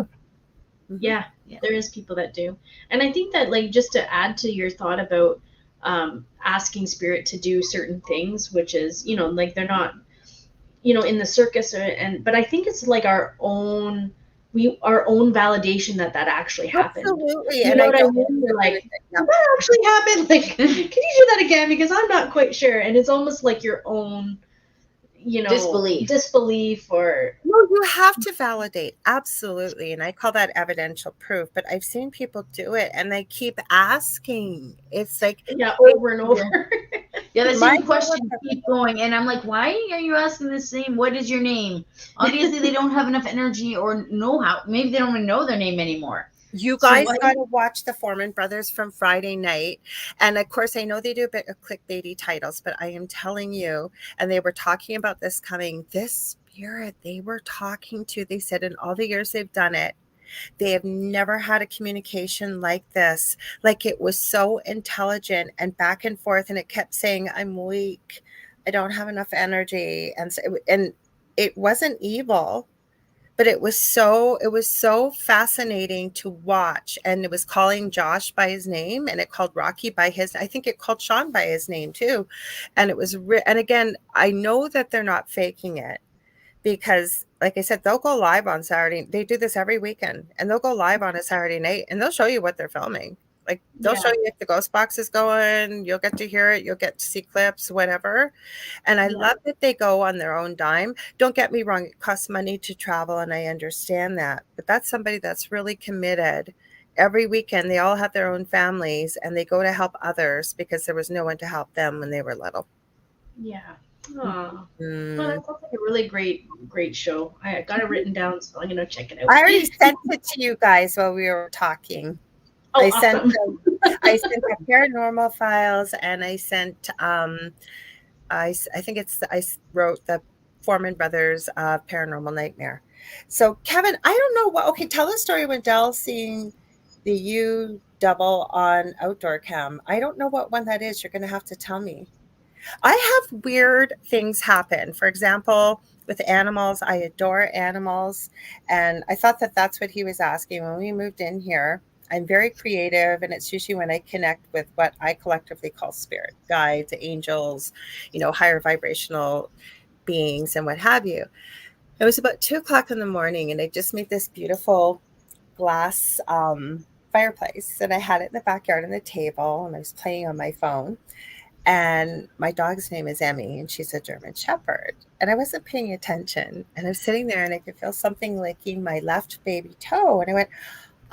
Yeah, there is people that do. And I think that, like, just to add to your thought about asking spirit to do certain things, which is, you know, like they're not, you know, in the circus, but I think it's like our own validation that actually happened.
Absolutely.
You
And
know
I
what I
don't
mean? You're like,
agree with it.
did that actually happen? Like, can you do that again? Because I'm not quite sure. And it's almost like your own, you know, disbelief or.
No, you have to validate. Absolutely. And I call that evidential proof. But I've seen people do it and they keep asking. It's like,
yeah, over and over.
Yeah, the
My
same question keep going, and I'm like, why are you asking the same? What is your name? Obviously, they don't have enough energy or know how. Maybe they don't even know their name anymore.
You guys got to watch the Foreman Brothers from Friday night. And of course, I know they do a bit of clickbaity titles, but I am telling you, and they were talking about this spirit they were talking to, they said in all the years they've done it, they have never had a communication like this. Like, it was so intelligent and back and forth. And it kept saying, I'm weak. I don't have enough energy. And it wasn't evil, but it was so fascinating to watch. And it was calling Josh by his name, and it called Rocky by I think it called Sean by his name too. And it was, and again, I know that they're not faking it, because like I said, they'll go live on Saturday. They do this every weekend, and they'll go live on a Saturday night and they'll show you what they're filming. Like, they'll show you if the ghost box is going, you'll get to hear it, you'll get to see clips, whatever. And I love that they go on their own dime. Don't get me wrong, it costs money to travel, and I understand that. But that's somebody that's really committed. Every weekend, they all have their own families, and they go to help others because there was no one to help them when they were little.
Yeah. Oh, well, that sounds like a really great show. I got it written down, so I'm gonna check it out.
I already sent it to you guys while we were talking.
Oh,
I
awesome.
sent the paranormal files, and I sent I wrote the Foreman Brothers Paranormal Nightmare. So Kevin, I don't know what. Okay, tell the story when Dell's seeing the U double on outdoor cam. I don't know what one that is. You're going to have to tell me. I have weird things happen. For example, with animals, I adore animals. And I thought that that's what he was asking when we moved in here. I'm very creative, and it's usually when I connect with what I collectively call spirit guides, angels, higher vibrational beings, and what have you. It was about 2:00 in the morning, and I just made this beautiful glass fireplace, and I had it in the backyard on the table, and I was playing on my phone. And my dog's name is Emmy, and she's a German Shepherd. And I wasn't paying attention. And I was sitting there, and I could feel something licking my left baby toe. And I went,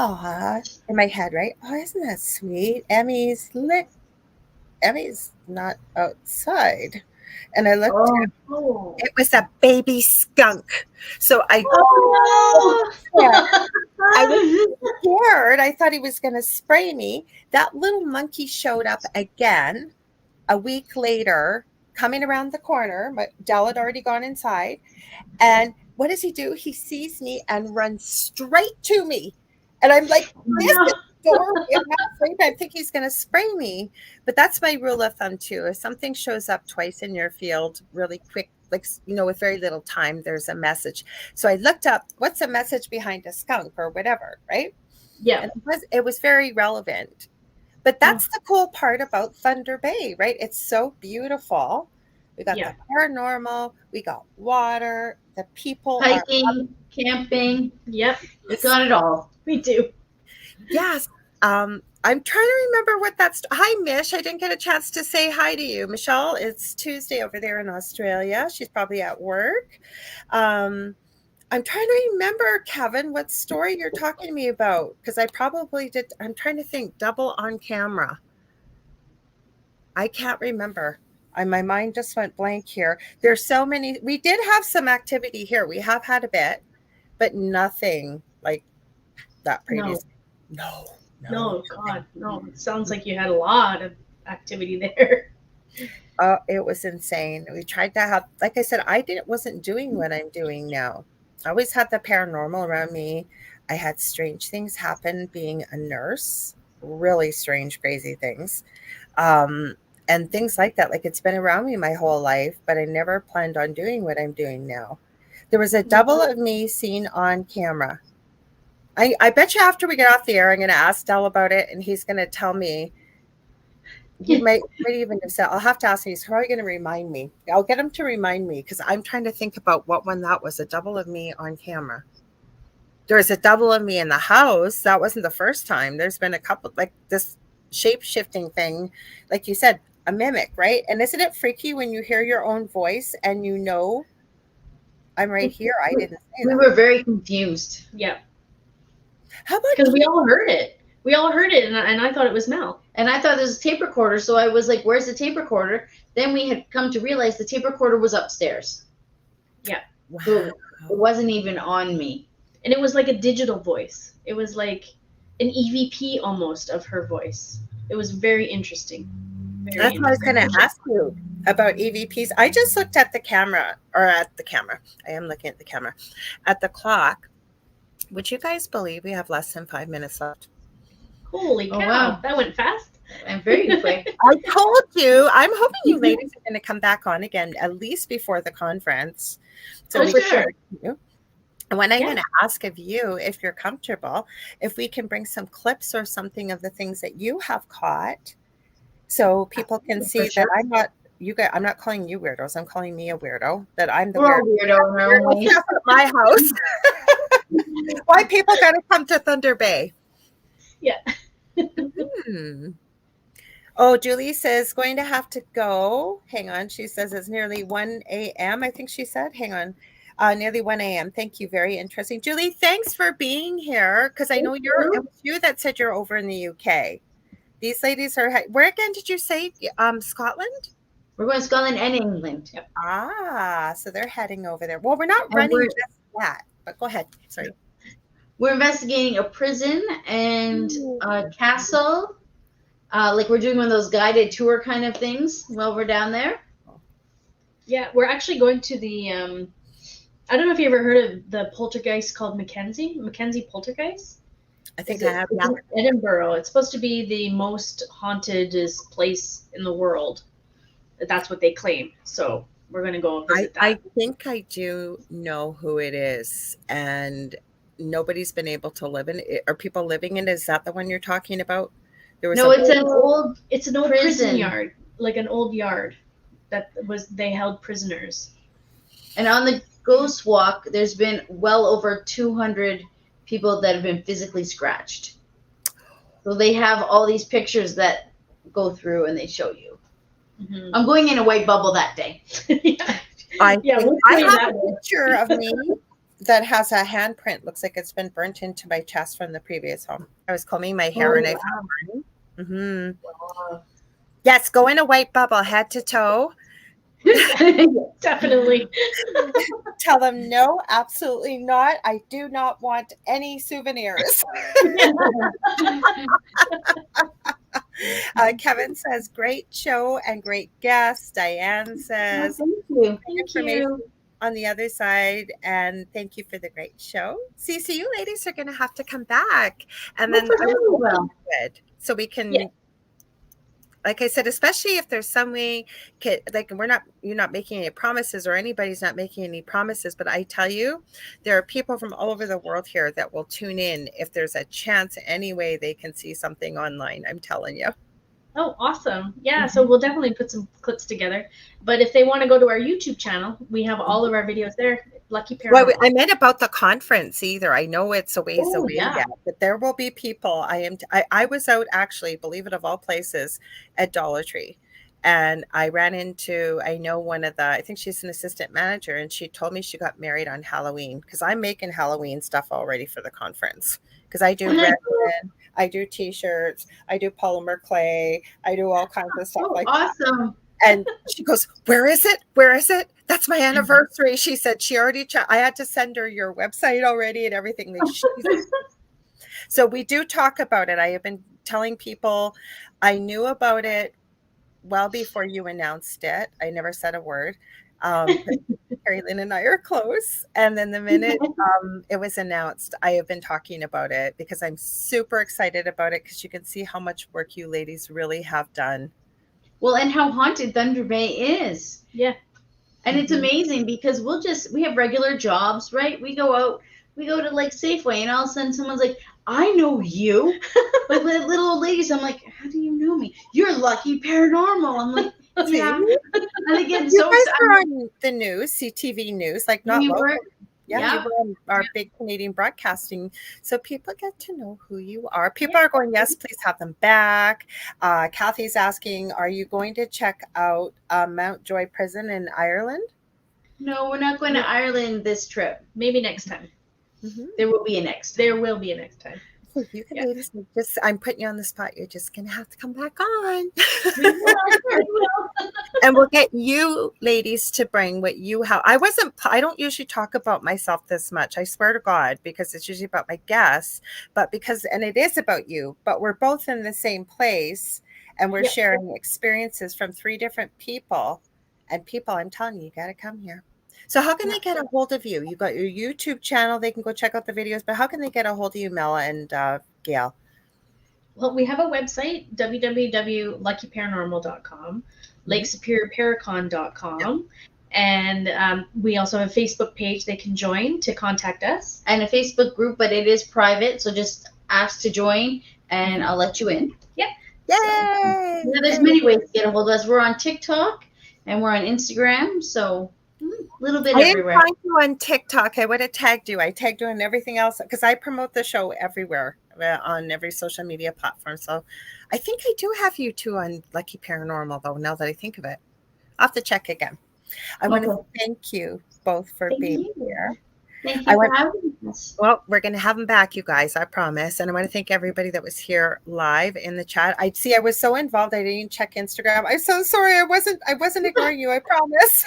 "Aw," in my head, right? "Oh, isn't that sweet? Emmy's not outside." And I looked down. It was a baby skunk. So I was scared. I thought he was going to spray me. That little monkey showed up again a week later, coming around the corner. But Dell had already gone inside. And what does he do? He sees me and runs straight to me. And I'm like, this is adorable. I think he's going to spray me. But that's my rule of thumb, too. If something shows up twice in your field really quick, like, with very little time, there's a message. So I looked up, what's a message behind a skunk or whatever, right?
Yeah.
And it was very relevant. But that's the cool part about Thunder Bay, right? It's so beautiful. We got the paranormal, we got water, the people,
hiking, camping.
Yep,
we got it all.
We do.
Yes. I'm trying to remember what that's. Hi, Mish. I didn't get a chance to say hi to you, Michelle. It's Tuesday over there in Australia. She's probably at work. I'm trying to remember, Kevin, what story you're talking to me about, because I probably did. I'm trying to think. Double on camera. I can't remember. My mind just went blank here. There's so many. We did have some activity here. We have had a bit, but nothing like that previous. No,
God, no. It sounds like you had a lot of activity there.
Oh, it was insane. We tried to have, like I said, wasn't doing what I'm doing now. I always had the paranormal around me. I had strange things happen being a nurse, really strange, crazy things. And things like that. Like, it's been around me my whole life, but I never planned on doing what I'm doing now. There was a double of me seen on camera. I bet you after we get off the air, I'm going to ask Del about it, and he's going to tell me He might even have said, I'll have to ask him. He's probably going to remind me. I'll get him to remind me because I'm trying to think about what one that was. A double of me on camera. There was a double of me in the house. That wasn't the first time. There's been a couple, like this shape-shifting thing. Like you said, a mimic, right? And isn't it freaky when you hear your own voice and you know I'm right here? I didn't say
We
that.
were very confused.
Yeah.
How about
Because we all heard it. We all heard it, and I thought it was Mel.
And I thought it was a tape recorder, so I was like, where's the tape recorder? Then we had come to realize the tape recorder was upstairs.
Yeah.
Wow.
So it wasn't even on me.
And it was like a digital voice. It was like an EVP almost of her voice. It was very interesting.
That's what I was going to ask you about EVPs. I just looked at the camera, I am looking at the camera, at the clock. Would you guys believe we have less than 5 minutes left?
Holy cow.
Oh, wow.
That went fast.
And very quick.
I told you. I'm hoping you ladies are going to come back on again, at least before the conference. So we
sure.
can, and when I'm going to ask of you, if you're comfortable, if we can bring some clips or something of the things that you have caught, so people can see that I'm not. I'm not calling you weirdos. I'm calling me a weirdo. That I'm the weirdo at my house. Why people got to come to Thunder Bay?
Yeah.
Oh, Julie says going to have to go. Hang on. She says it's nearly 1 a.m. I think she said. Hang on. Nearly 1 a.m. Thank you. Very interesting. Julie, thanks for being here. Because I know it was you that said you're over in the UK. These ladies are, where again did you say? Scotland?
We're going to Scotland and England.
Yep.
Ah, so they're heading over there. Well, we're not running just that, but go ahead. Sorry.
We're investigating a prison and a castle. Like we're doing one of those guided tour kind of things while we're down there.
Yeah, we're actually going to the, I don't know if you ever heard of the poltergeist called Mackenzie Poltergeist.
I think I have.
It's in Edinburgh. It's supposed to be the most haunted place in the world. That's what they claim. So we're going to go visit that.
I think I do know who it is, and nobody's been able to live in it. Are people living in it? Is that the one you're talking about?
It's an old prison yard, like an old yard they held prisoners.
And on the Ghost Walk, there's been well over 200 people that have been physically scratched. So they have all these pictures that go through and they show you. Mm-hmm. I'm going in a white bubble that day.
I have a picture of me that has a handprint. Looks like it's been burnt into my chest from the previous home. I was combing my hair and I found burning. Mm-hmm. Wow. Yes, go in a white bubble, head to toe.
Definitely.
Tell them no, absolutely not. I do not want any souvenirs. Kevin says, great show and great guest. Diane says,
thank you.
On the other side, and thank you for the great show. See, you ladies are going to have to come back, and then good, so we can, like I said, especially if there's some way, like you're not making any promises, or anybody's not making any promises, but I tell you, there are people from all over the world here that will tune in if there's a chance any way they can see something online. I'm telling you.
Oh, awesome. Yeah, so we'll definitely put some clips together. But if they want to go to our YouTube channel, we have all of our videos there. Lucky Paranormal.
Well, I meant about the conference either. I know it's a ways away yet, but there will be people. I was out, actually, believe it, of all places, at Dollar Tree. And I ran into, I know one of I think she's an assistant manager, and she told me she got married on Halloween, because I'm making Halloween stuff already for the conference. Because I do resin, I do T-shirts, I do polymer clay, I do all kinds of stuff like that.
Awesome.
And she goes, where is it? Where is it? That's my anniversary. She said she already I had to send her your website already and everything. So we do talk about it. I have been telling people I knew about it well before you announced it. I never said a word. Carrie Lynn and I are close. And then the minute it was announced, I have been talking about it because I'm super excited about it, because you can see how much work you ladies really have done.
Well, and how haunted Thunder Bay is.
Yeah.
And it's amazing because we have regular jobs, right? We go out, we go to like Safeway, and all of a sudden someone's like, I know you. Like with little old ladies, I'm like, how do you know me? You're Lucky Paranormal. I'm like, yeah. And again,
You
so
guys were
excited.
on the news, CTV News, like not
We
local.
were,
Yeah, you were on our big Canadian broadcasting. So people get to know who you are. People are going, yes, please have them back. Kathy's asking, are you going to check out Mount Joy Prison in Ireland?
No, we're not going to Ireland this trip.
Maybe next time.
There will be a next time.
There will be a next time.
So you can ladies, I'm putting you on the spot. You're just going to have to come back on.
We will.
And we'll get you ladies to bring what you have. I don't usually talk about myself this much. I swear to God, because it's usually about my guests, and it is about you, but we're both in the same place and we're sharing experiences from 3 different people. And people, I'm telling you, you got to come here. So how can they get a hold of you? You got your YouTube channel. They can go check out the videos, but how can they get a hold of you, Mela and Gail?
Well, we have a website, www.luckyparanormal.com, lakesuperiorparacon.com, and we also have a Facebook page they can join to contact us.
And a Facebook group, but it is private, so just ask to join, and I'll let you in.
Yep.
Yay!
So, there's many ways to get a hold of us. We're on TikTok, and we're on Instagram, so a little bit everywhere.
I didn't find you on TikTok. I would have tagged you. I tagged you on everything else because I promote the show everywhere on every social media platform. So I think I do have you too on Lucky Paranormal, though, now that I think of it. I'll have to check again. I want to thank you both for being here.
Thank you for having us.
Well, we're going to have them back, you guys, I promise. And I want to thank everybody that was here live in the chat. I was so involved, I didn't check Instagram. I'm so sorry. I wasn't ignoring you, I promise.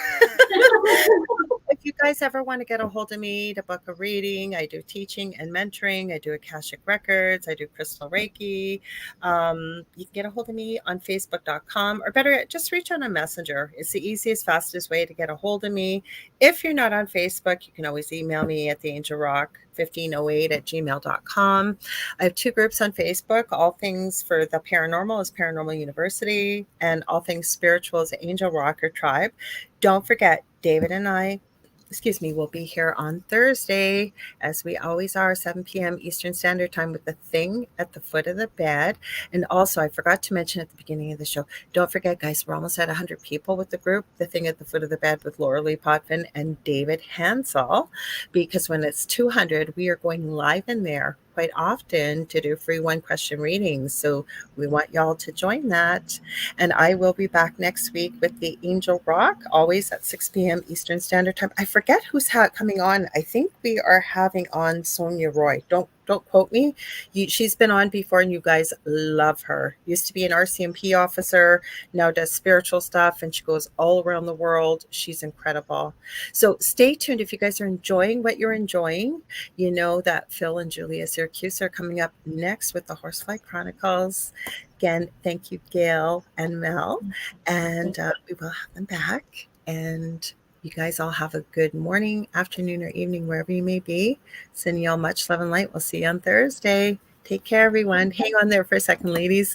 If you guys ever want to get a hold of me to book a reading, I do teaching and mentoring. I do Akashic Records. I do Crystal Reiki. You can get a hold of me on Facebook.com, or better yet, just reach out on Messenger. It's the easiest, fastest way to get a hold of me. If you're not on Facebook, you can always email me at theangelrock1508@gmail.com. I have 2 groups on Facebook. All things for the paranormal is Paranormal University, and all things spiritual is Angel Rocker Tribe. Don't forget, David and I, we'll be here on Thursday, as we always are, 7 p.m. Eastern Standard Time, with the thing at the foot of the bed. And also, I forgot to mention at the beginning of the show, don't forget, guys, we're almost at 100 people with the group, the thing at the foot of the bed, with Lorilei, Potvin, and David Hansel, because when it's 200, we are going live in there quite often to do free 1-question readings. So we want y'all to join that. And I will be back next week with the Angel Rock, always at 6 p.m. Eastern Standard Time. I forget who's coming on. I think we are having on Sonia Roy. Don't quote me. She's been on before, and you guys love her. Used to be an RCMP officer, now does spiritual stuff, and she goes all around the world. She's incredible. So stay tuned. If you guys are enjoying what you're enjoying, you know that Phil and Julia Syracuse are coming up next with the Horsefly Chronicles. Again, thank you, Gail and Mel, and we will have them back. And you guys all have a good morning, afternoon, or evening, wherever you may be. Sending y'all much love and light. We'll see you on Thursday. Take care, everyone. Hang on there for a second, ladies.